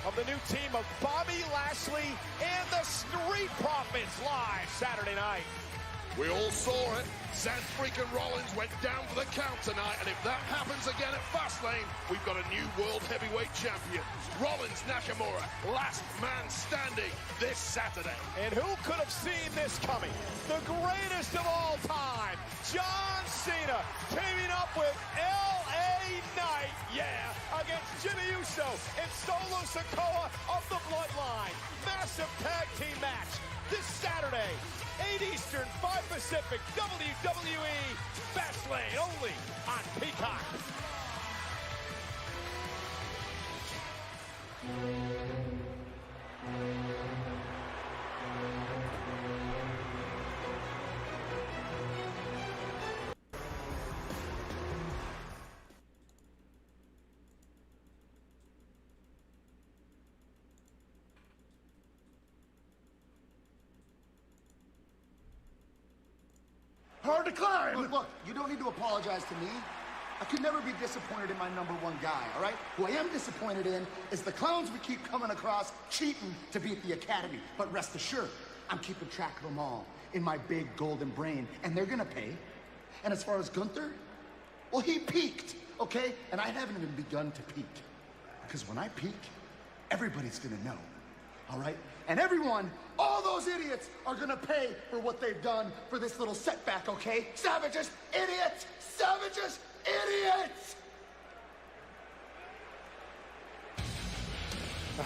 of the new team of Bobby Lashley and the Street Profits live Saturday night. We all saw it. Seth freaking Rollins went down for the count tonight, and if that happens again at Fastlane, we've got a new World Heavyweight Champion. Rollins Nakamura, last man standing this Saturday. And who could have seen this coming? The greatest of all time, John Cena, teaming up with L.A. Knight, against Jimmy Uso and Solo Sikoa of the Bloodline. Massive tag team match this Saturday, 8 Eastern, 5 Pacific, WWE Fastlane, only on Peacock. Hard to climb. Look, you don't need to apologize to me. I could never be disappointed in my number one guy, all right? Who I am disappointed in is the clowns we keep coming across cheating to beat the Academy. But rest assured, I'm keeping track of them all in my big golden brain, and they're gonna pay. And as far as Gunther, well, he peaked, okay? And I haven't even begun to peak. Because when I peak, everybody's gonna know, all right? And everyone, all those idiots, are gonna pay for what they've done for this little setback, okay? Savages, idiots, savages, idiots!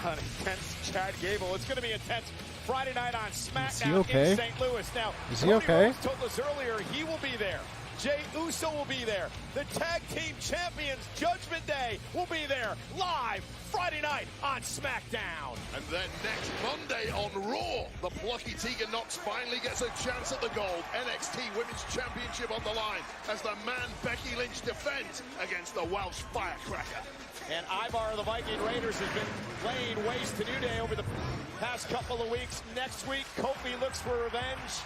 An intense Chad Gable. It's going to be intense Friday night on SmackDown Is he okay? in St. Louis. Now, Is he Cody okay? Rhodes told us earlier he will be there. Jey Uso will be there. The Tag Team Champions Judgment Day will be there live Friday night on SmackDown. And then next Monday on Raw, the plucky Tegan Nox finally gets a chance at the gold. NXT Women's Championship on the line as the man Becky Lynch defends against the Welsh Firecracker. And Ivar of the Viking Raiders has been laying waste to New Day over the past couple of weeks. Next week, Kofi looks for revenge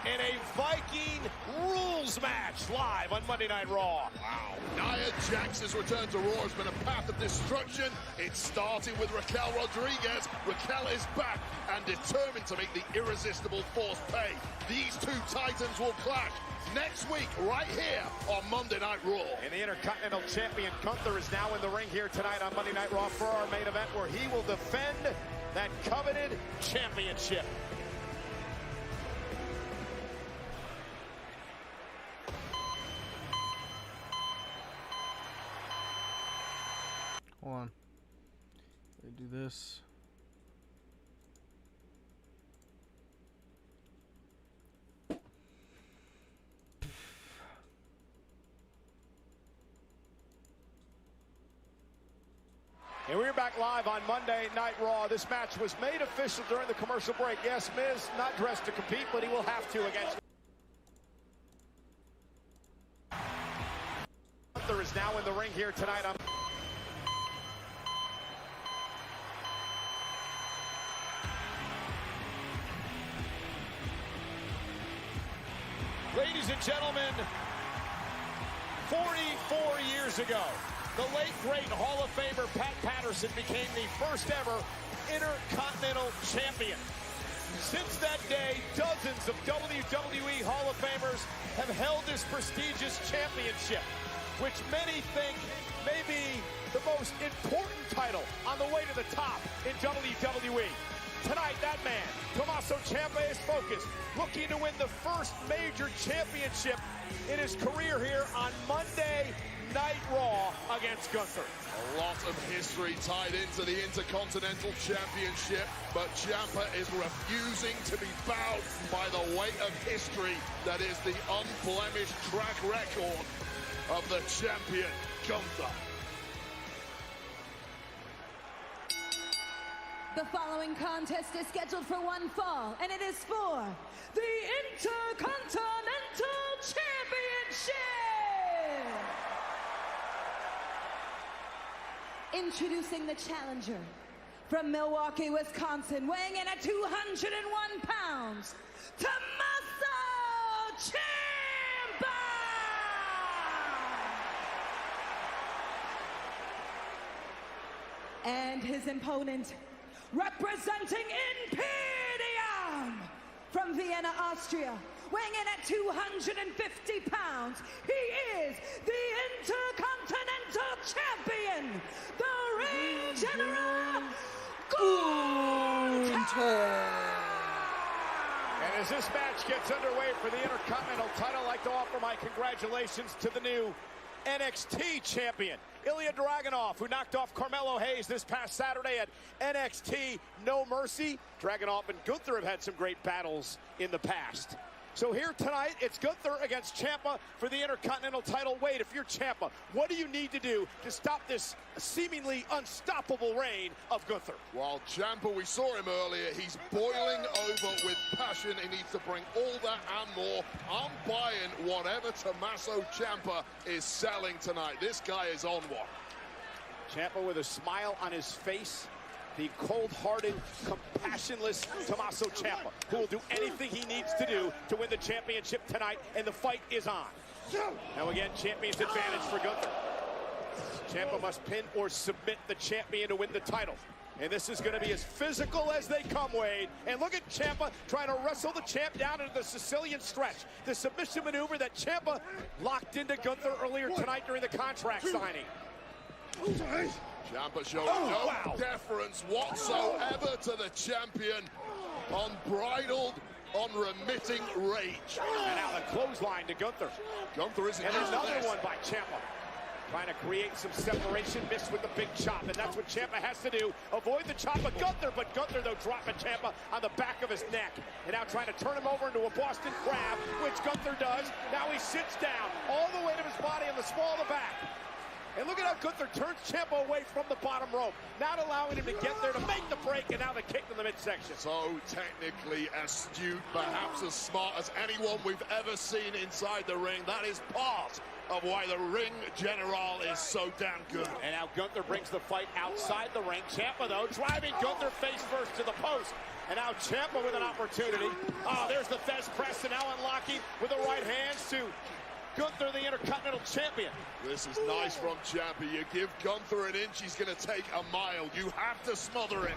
in a Viking rules match live on Monday Night Raw. Wow. Nia Jax's return to Raw has been a path of destruction. It started with Raquel Rodriguez. Raquel is back and determined to make the irresistible force pay. These two titans will clash next week right here on Monday Night Raw. And the Intercontinental Champion Gunther is now in the ring here tonight on Monday Night Raw for our main event, where he will defend that coveted championship. Hold on. Let me do this. And we're back live on Monday Night Raw. This match was made official during the commercial break. Yes, Miz not dressed to compete, but he will have to against. Gunther is now in the ring here tonight on. Ladies and gentlemen, 44 years ago, the late, great Hall of Famer Pat Patterson became the first ever Intercontinental Champion. Since that day, dozens of WWE Hall of Famers have held this prestigious championship, which many think may be the most important title on the way to the top in WWE. Tonight, that man, Tommaso Ciampa, is focused, looking to win the first major championship in his career here on Monday Night Raw against Gunther. A lot of history tied into the Intercontinental Championship, but Ciampa is refusing to be bowed by the weight of history that is the unblemished track record of the champion, Gunther. The following contest is scheduled for one fall, and it is for the Intercontinental Championship! Introducing the challenger from Milwaukee, Wisconsin, weighing in at 201 pounds, Tommaso Ciampa! And his opponent, representing Imperium from Vienna, Austria, weighing in at 250 pounds, he is the Intercontinental Champion, the Ring General, Gunther. And as this match gets underway for the Intercontinental title, I'd like to offer my congratulations to the new NXT champion, Ilya Dragunov, who knocked off Carmelo Hayes this past Saturday at NXT No Mercy. Dragunov and Gunther have had some great battles in the past. So here tonight, it's Gunther against Ciampa for the Intercontinental title. Wade, if you're Ciampa, what do you need to do to stop this seemingly unstoppable reign of Gunther? Well, Ciampa, we saw him earlier. He's boiling over with passion. He needs to bring all that and more. I'm buying whatever Tommaso Ciampa is selling tonight. This guy is on one. Ciampa with a smile on his face. The cold-hearted, compassionless Tommaso Ciampa, who will do anything he needs to do to win the championship tonight, and the fight is on. Now again, champion's advantage for Gunther. Ciampa must pin or submit the champion to win the title. And this is going to be as physical as they come, Wade. And look at Ciampa trying to wrestle the champ down into the Sicilian stretch. The submission maneuver that Ciampa locked into Gunther earlier tonight during the contract signing. Ciampa showing no deference whatsoever to the champion. Unbridled, unremitting rage. And now the clothesline to Gunther. Gunther isn't and used to another this. one by Ciampa. Trying to create some separation, missed with the big chop, and that's what Ciampa has to do. Avoid the chop of Gunther, but Gunther, though, dropping Ciampa on the back of his neck. And now trying to turn him over into a Boston Crab, which Gunther does. Now he sits down, all the weight of his body on the small of the back. And look at how Gunther turns Ciampa away from the bottom rope, not allowing him to get there to make the break, and now the kick to the midsection. So technically astute, perhaps as smart as anyone we've ever seen inside the ring. That is part of why the Ring General is so damn good. And now Gunther brings the fight outside the ring. Ciampa, though, driving Gunther face first to the post. And now Ciampa with an opportunity. Oh, there's the Fez press, and now unlocking with the right hands to Gunther, the Intercontinental Champion. This is nice from Ciampa. You give Gunther an inch, he's going to take a mile. You have to smother him.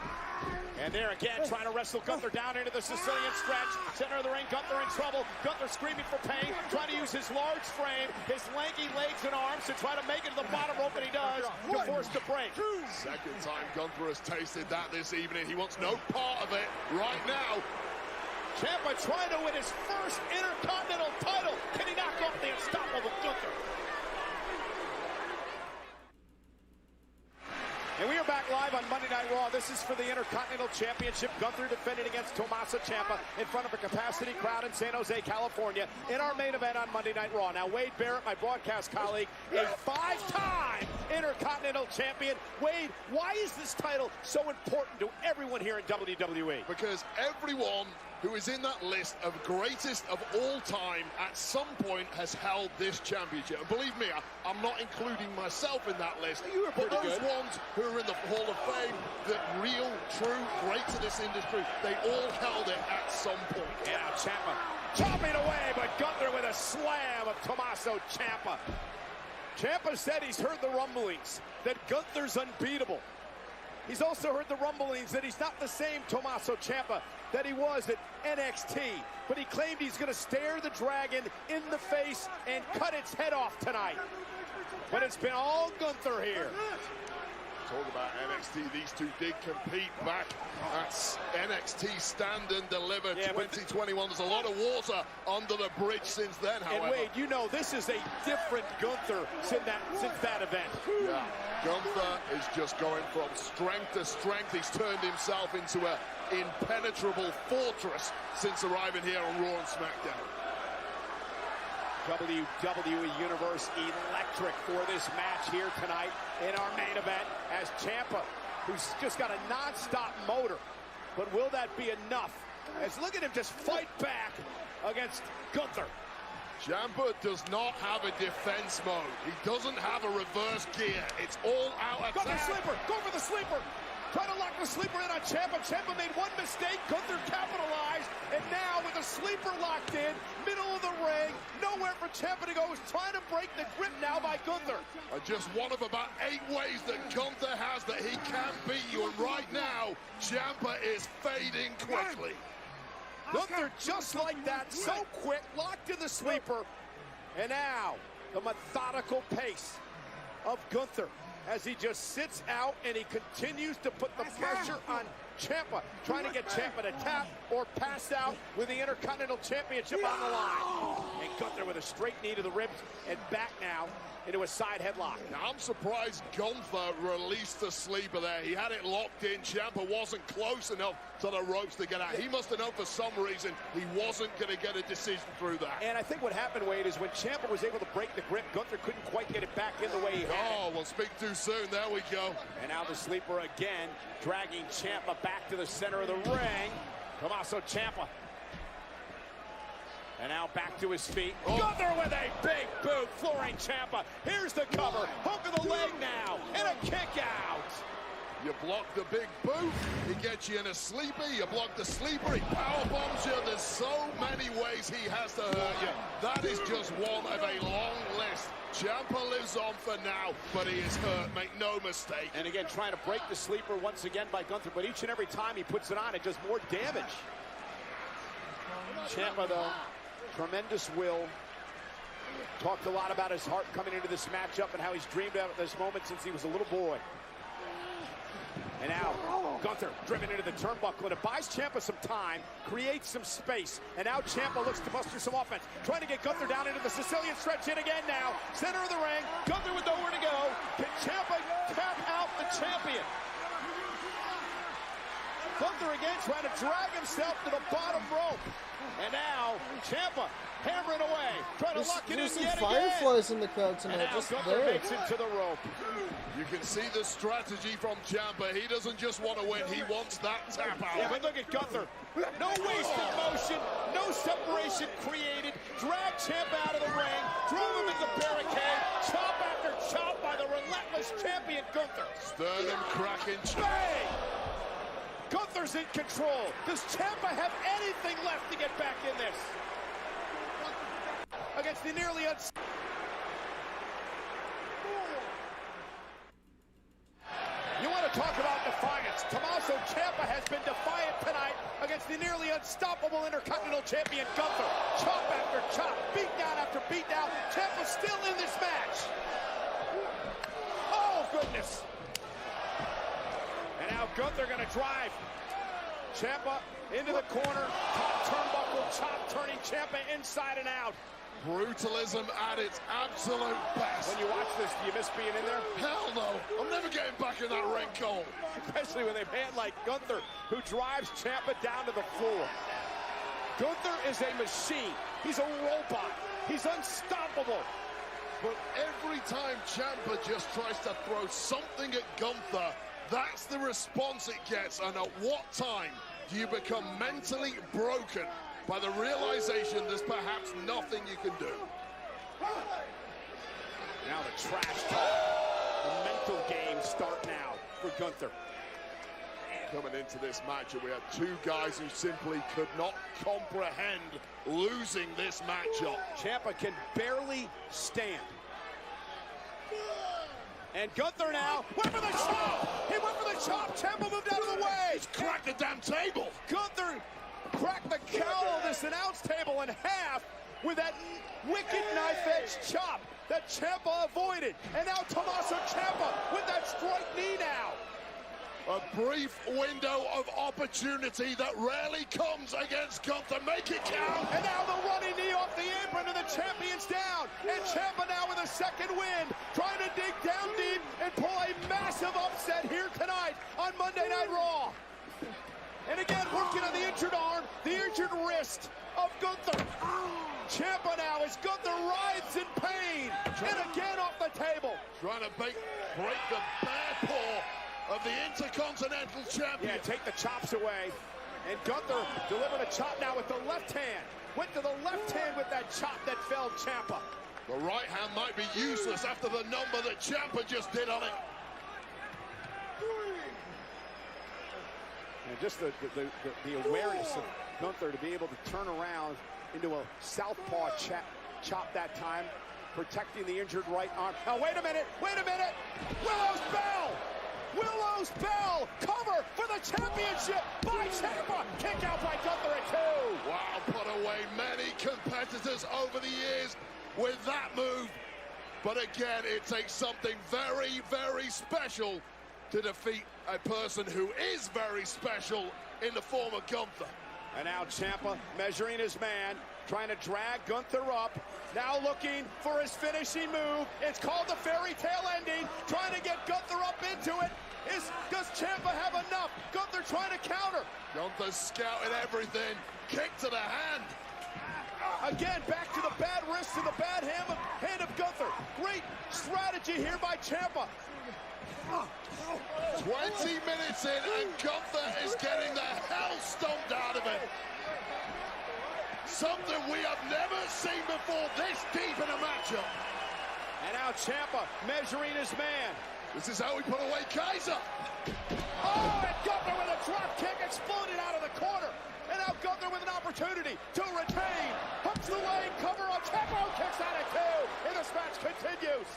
And there again, trying to wrestle Gunther down into the Sicilian stretch. Center of the ring, Gunther in trouble. Gunther screaming for pain, trying to use his large frame, his lanky legs and arms to try to make it to the bottom rope, and he does, to force the break. Second time Gunther has tasted that this evening. He wants no part of it right now. Ciampa trying to win his first Intercontinental title. Can he knock off the unstoppable Gunther? And we are back live on Monday Night Raw. This is for the Intercontinental Championship. Gunther defended against Tommaso Ciampa in front of a capacity crowd in San Jose, California, in our main event on Monday Night Raw. Now, Wade Barrett, my broadcast colleague, a five-time Intercontinental Champion. Wade, why is this title so important to everyone here in WWE? Because everyone who is in that list of greatest of all time at some point has held this championship. And believe me, I'm not including myself in that list. You were pretty but those good. ones who are in the Hall of Fame, the real, true greats of this industry, they all held it at some point. And now Ciampa chopping away, but Gunther with a slam of Tommaso Ciampa. Ciampa said he's heard the rumblings that Gunther's unbeatable. He's also heard the rumblings that he's not the same Tommaso Ciampa that he was at NXT, but he claimed he's going to stare the dragon in the face and cut its head off tonight. But it's been all Gunther here. Talk about NXT, these two did compete back at NXT Stand and Deliver 2021. There's a lot of water under the bridge since then, however. And Wade, you know, this is a different Gunther since that event. Yeah, Gunther is just going from strength to strength. He's turned himself into an impenetrable fortress since arriving here on Raw and SmackDown. WWE Universe electric for this match here tonight in our main event as Ciampa, who's just got a non-stop motor. But will that be enough? As look at him just fight back against Gunther. Ciampa does not have a defense mode. He doesn't have a reverse gear. It's all out attack. Go for the sleeper! Go for the sleeper! Try to lock the sleeper in on Ciampa. Ciampa made one mistake. Gunther capitalized. And now with the sleeper locked in, middle of the ring, nowhere for Ciampa to go. He's trying to break the grip now by Gunther. Just one of about 8 ways that Gunther has that he can beat you. And right now, Ciampa is fading quickly. Gunther just like that, so quick, locked in the sleeper. And now, the methodical pace of Gunther as he just sits out and he continues to put the pressure on Ciampa, trying to get Ciampa to tap or pass out with the Intercontinental Championship on the line. And Gunther with a straight knee to the ribs and back now into a side headlock. Now, I'm surprised Gunther released the sleeper there. He had it locked in. Ciampa wasn't close enough to the ropes to get out. He must have known for some reason he wasn't going to get a decision through that. And I think what happened, Wade, is when Ciampa was able to break the grip, Gunther couldn't quite get it back in the way he had. Oh, well, speak too soon. There we go. And now the sleeper again, dragging Ciampa back to the center of the ring. Tommaso Ciampa. And now back to his feet. Oh. Gunther with a big boot, flooring Ciampa. Here's the cover, hook of the leg now, and a kick out. You block the big boot, he gets you in a sleeper, you block the sleeper, he power bombs you. There's so many ways he has to hurt you. That is just one of a long list. Ciampa lives on for now, but he is hurt, make no mistake. And again, trying to break the sleeper once again by Gunther, but each and every time he puts it on, it does more damage. Ciampa, though, tremendous will. Talked a lot about his heart coming into this matchup and how he's dreamed of this moment since he was a little boy. And now, Gunther driven into the turnbuckle, and it buys Ciampa some time, creates some space, and now Ciampa looks to muster some offense, trying to get Gunther down into the Sicilian stretch in again now, center of the ring, Gunther with nowhere to go. Can Ciampa tap out the champion? Gunther again trying to drag himself to the bottom rope. And now, Ciampa hammering away, trying to lock it in There's some yet fireflies again. in the crowd tonight, And now just Gunther there. makes it to the rope. You can see the strategy from Ciampa. He doesn't just want to win, he wants that tap out. Yeah, but look at Gunther. No wasted motion, no separation created. Drag Ciampa out of the ring, drove him into the barricade, chop after chop by the relentless champion Gunther. Sternum cracking. Bang! Gunther's in control. Does Ciampa have anything left to get back in this? Against the nearly You want to talk about defiance. Tommaso Ciampa has been defiant tonight against the nearly unstoppable Intercontinental Champion Gunther. Chop after chop, beat down after beat down. Ciampa's still in this match. Oh, goodness. And now Gunther going to drive Ciampa into the corner. Top turnbuckle, chop turning Ciampa inside and out. Brutalism at its absolute best. When you watch this, do you miss being in there? Hell no. I'm never getting back in that ring, Cole. Especially when they've had like Gunther, who drives Ciampa down to the floor. Gunther is a machine. He's a robot. He's unstoppable. But every time Ciampa just tries to throw something at Gunther, that's the response it gets. And at what time do you become mentally broken by the realization there's perhaps nothing you can do? Now the trash talk, the mental games start now for Gunther. Coming into this match, we had two guys who simply could not comprehend losing this matchup. Ciampa can barely stand. And Gunther now went for the chop! He went for the chop! Ciampa moved out of the way! He's cracked the damn table! Gunther cracked the cowl of this announce table in half with that wicked knife-edge chop that Ciampa avoided. And now Tommaso Ciampa with that strike knee now. A brief window of opportunity that rarely comes against Gunther. Make it count! And now the running knee off the apron and the champion's down. And Ciampa now with a second wind, trying to dig down deep and pull a massive upset here tonight on Monday Night Raw. And again, working on the injured arm, the injured wrist of Gunther. Ciampa now as Gunther writhes in pain. And again off the table. Trying to break the bare paw of the Intercontinental Champion. Yeah, take the chops away. And Gunther delivered a chop now with the left hand. Went to the left hand with that chop that felled Ciampa. The right hand might be useless after the number that Ciampa just did on it. And just the awareness of Gunther to be able to turn around into a southpaw chop that time, protecting the injured right arm. Now, wait a minute, wait a minute. Willow's bell. Willow's bell. Cover for the championship by Ciampa. Kick out by Gunther at 2. Wow, put away many competitors over the years with that move. But again, it takes something very, very special to defeat a person who is very special in the form of Gunther. And now Ciampa measuring his man, trying to drag Gunther up. Now looking for his finishing move. It's called the fairy tale ending. Trying to get Gunther up into it. Does Ciampa have enough? Gunther trying to counter. Gunther's scouting everything. Kick to the hand. Again, back to the bad wrist and the bad hand of Gunther. Great strategy here by Ciampa. 20 minutes in and Gunther is getting the hell stomped out of it. Something we have never seen before this deep in a matchup. And now Ciampa measuring his man. This is how we put away Kaiser. Oh, and Gunther with a drop kick exploded out of the corner. And now Gunther with an opportunity to retain. Hooks the leg, cover on Ciampa, kicks out at 2. And this match continues.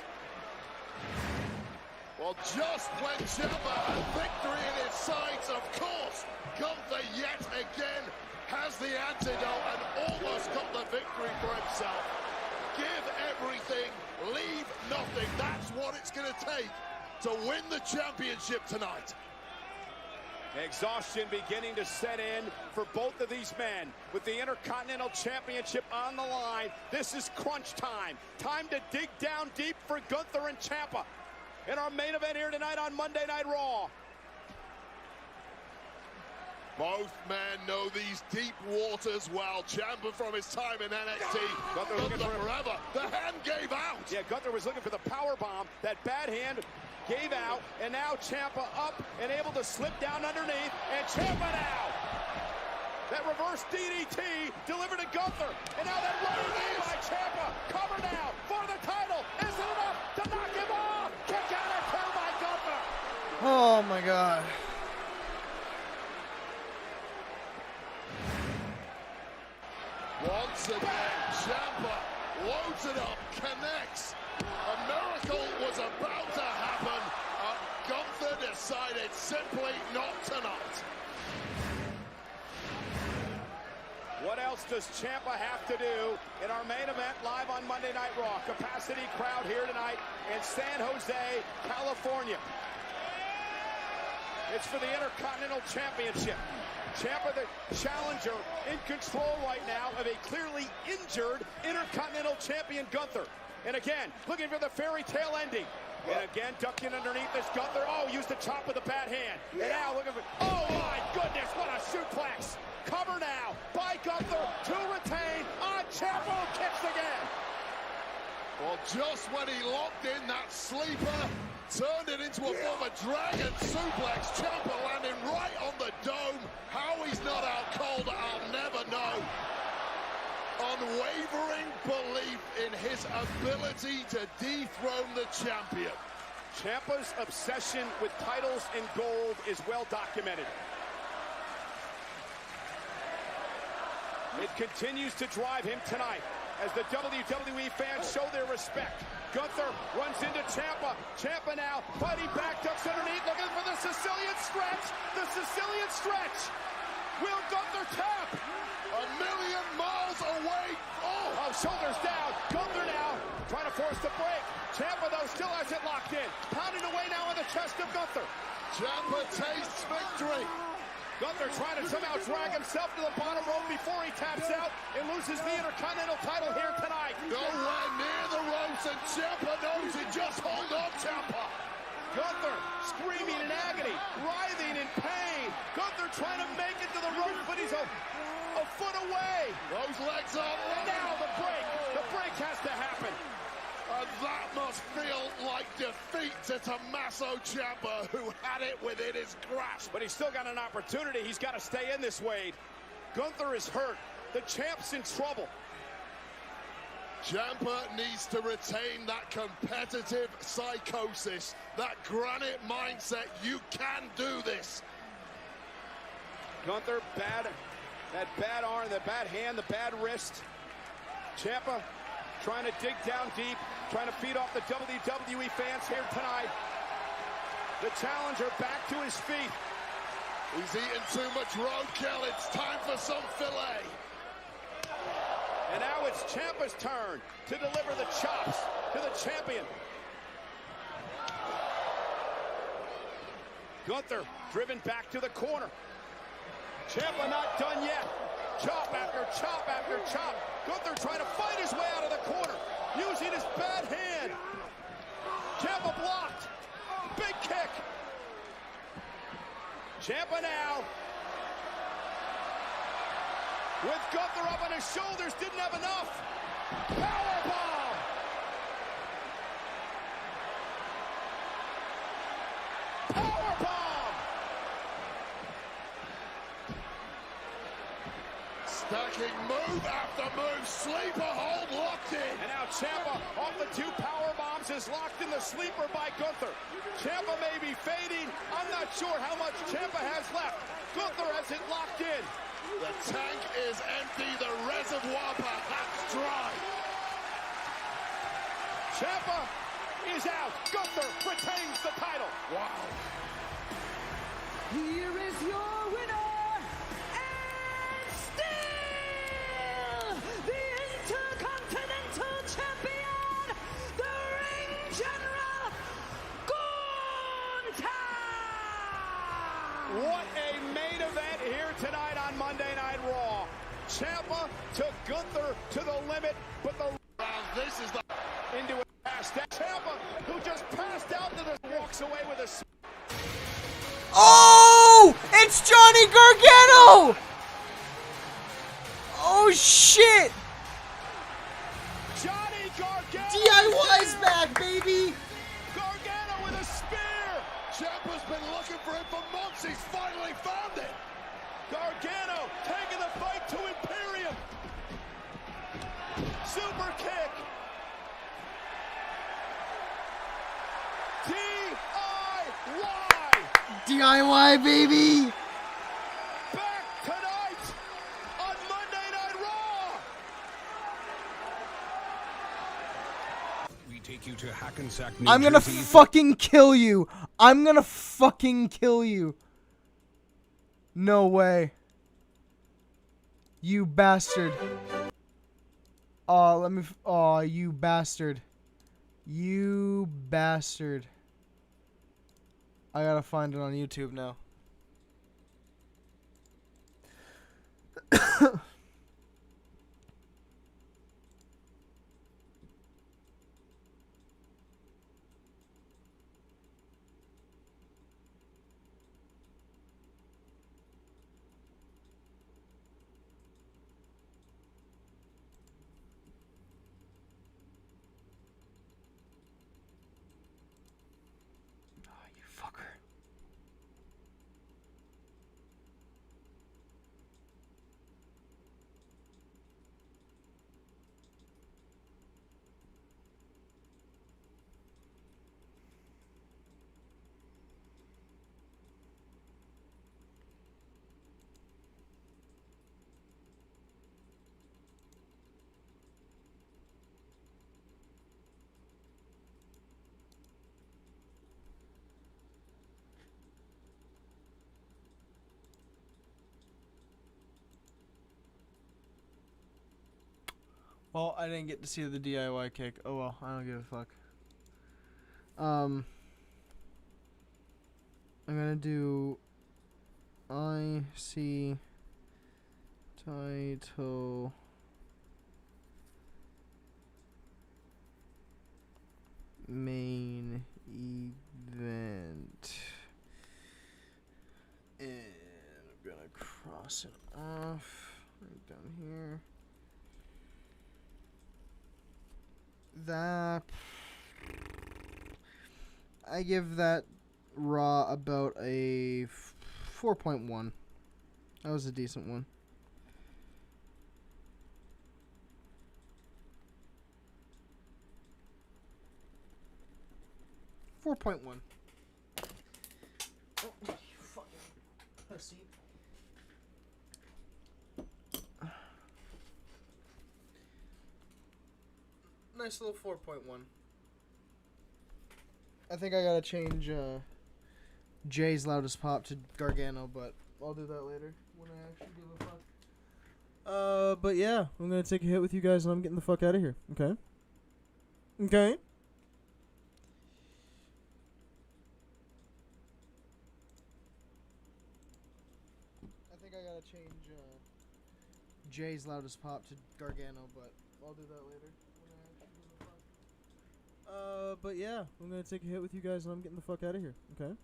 Well, just when Ciampa had victory in his sights, of course, Gunther yet again has the antidote and almost got the victory for himself. Give everything, leave nothing. That's what it's going to take to win the championship tonight. Exhaustion beginning to set in for both of these men. With the Intercontinental Championship on the line, this is crunch time. Time to dig down deep for Gunther and Ciampa in our main event here tonight on Monday Night Raw. Both men know these deep waters well. Ciampa from his time in NXT. Gunther forever. The hand gave out. Yeah, Gunther was looking for the power bomb. That bad hand gave out, and now Ciampa up and able to slip down underneath, and Ciampa now. That reverse DDT delivered to Gunther, and now that running knee by Ciampa. Cover now for the title. Is it enough to knock him off? Kick out at 2 by Gunther. Oh my God. Once again, Ciampa loads it up, connects. A miracle was about to happen. Gunther decided simply not tonight. What else does Ciampa have to do in our main event live on Monday Night Raw? Capacity crowd here tonight in San Jose, California. It's for the Intercontinental Championship. Ciampa, the challenger, in control right now of a clearly injured Intercontinental Champion Gunther. And again, looking for the fairy tale ending. And again, ducking underneath this Gunther. Oh, used the chop with a bad hand. And now looking for, oh my goodness, what a suplex. Cover now by Gunther to retain on Ciampa, kicks again. Well, just when he locked in that sleeper, turned it into a form of dragon suplex. Ciampa landing right on the dome. How he's not out cold, I'll never know. Unwavering belief in his ability to dethrone the champion. Ciampa's obsession with titles and gold is well documented. It continues to drive him tonight as the WWE fans show their respect. Gunther runs into Ciampa. Ciampa now fighting back, ducks underneath, looking for the Sicilian stretch. The Sicilian stretch. Will Gunther tap? A million miles away. Oh, shoulders down. Gunther now trying to force the break. Ciampa, though, still has it locked in. Pounding away now on the chest of Gunther. Ciampa tastes victory. Gunther trying to somehow drag himself to the bottom rope before he taps out and loses the Intercontinental title here tonight. Nowhere near the ropes, and Ciampa knows it. Just hold on, Ciampa. Gunther screaming in agony, writhing in pain. Gunther trying to make it to the rope, but he's a foot away. Those legs are and now the break. The break has to happen. And that must feel like defeat to Tommaso Ciampa, who had it within his grasp. But he's still got an opportunity. He's got to stay in this, Wade. Gunther is hurt. The champ's in trouble. Ciampa needs to retain that competitive psychosis, that granite mindset. You can do this. Gunther, that bad arm, the bad hand, the bad wrist. Ciampa trying to dig down deep, trying to feed off the WWE fans here tonight. The challenger back to his feet. He's eaten too much roadkill. It's time for some filet. And now it's Ciampa's turn to deliver the chops to the champion. Gunther driven back to the corner. Ciampa not done yet. Chop after chop after chop. Gunther trying to fight his way out of the corner, using his bad hand. Ciampa blocked. Big kick. Ciampa now. With Gunther up on his shoulders, didn't have enough. Powerbomb. Powerbomb. Stacking move after move. Sleeper hold locked in. And now Ciampa off the 2 power bombs is locked in the sleeper by Gunther. Ciampa may be fading. I'm not sure how much Ciampa has left. Gunther has it locked in. The tank is empty. The reservoir perhaps dry. Ciampa is out. Gunther retains the title. Wow. Here is your winner, and still the Intercontinental Champion, the Ring General, Gunther! What a main event here tonight on Monday Night Raw. Ciampa took Gunther to the limit, but the this is the into a pass. Ciampa, who just passed out to the walks away with a. Oh! It's Johnny Gargano! Oh shit! Johnny Gargano! DIY's back, baby! Gargano with a spear! Ciampa's been looking for it for months. He's finally found it. Gargano taking the fight to Imperium. Super kick. DIY. DIY, baby! Back tonight on Monday Night Raw. We take you to Hackensack, New I'm gonna Jersey. fucking kill you! I'm gonna fucking kill you! No way. You bastard. Aw, you bastard. You bastard. I gotta find it on YouTube now. Well, I didn't get to see the DIY kick. Oh well, I don't give a fuck. I'm gonna do IC title main event, and I'm gonna cross it off right down here. That I give that Raw about a 4.1. That was a decent one. Oh, you fucking pussy. Nice little 4.1. I think I gotta change Jay's loudest pop to Gargano, but I'll do that later when I actually give a fuck. But yeah, I'm gonna take a hit with you guys and I'm getting the fuck out of here. Okay. Okay. I think I gotta change Jay's loudest pop to Gargano, but I'll do that later when I actually give a fuck. But yeah, I'm gonna take a hit with you guys and I'm getting the fuck out of here. Okay.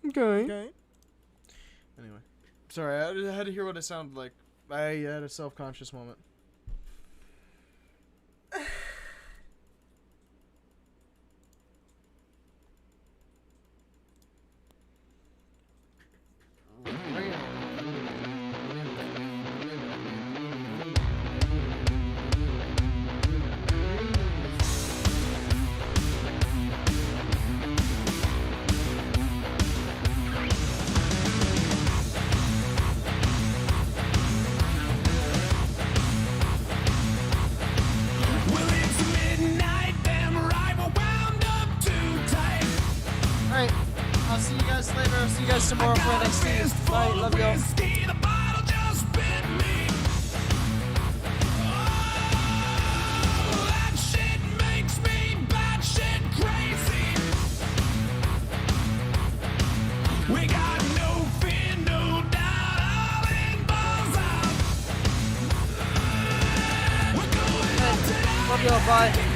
Okay. Okay. Anyway, sorry, I had to hear what it sounded like. I had a self-conscious moment. Alright, I'll see you guys later. I'll see you guys tomorrow for NXT. Bye, love y'all. We got no fear, no doubt, all in balls out. We're going up tonight. Love y'all, bye.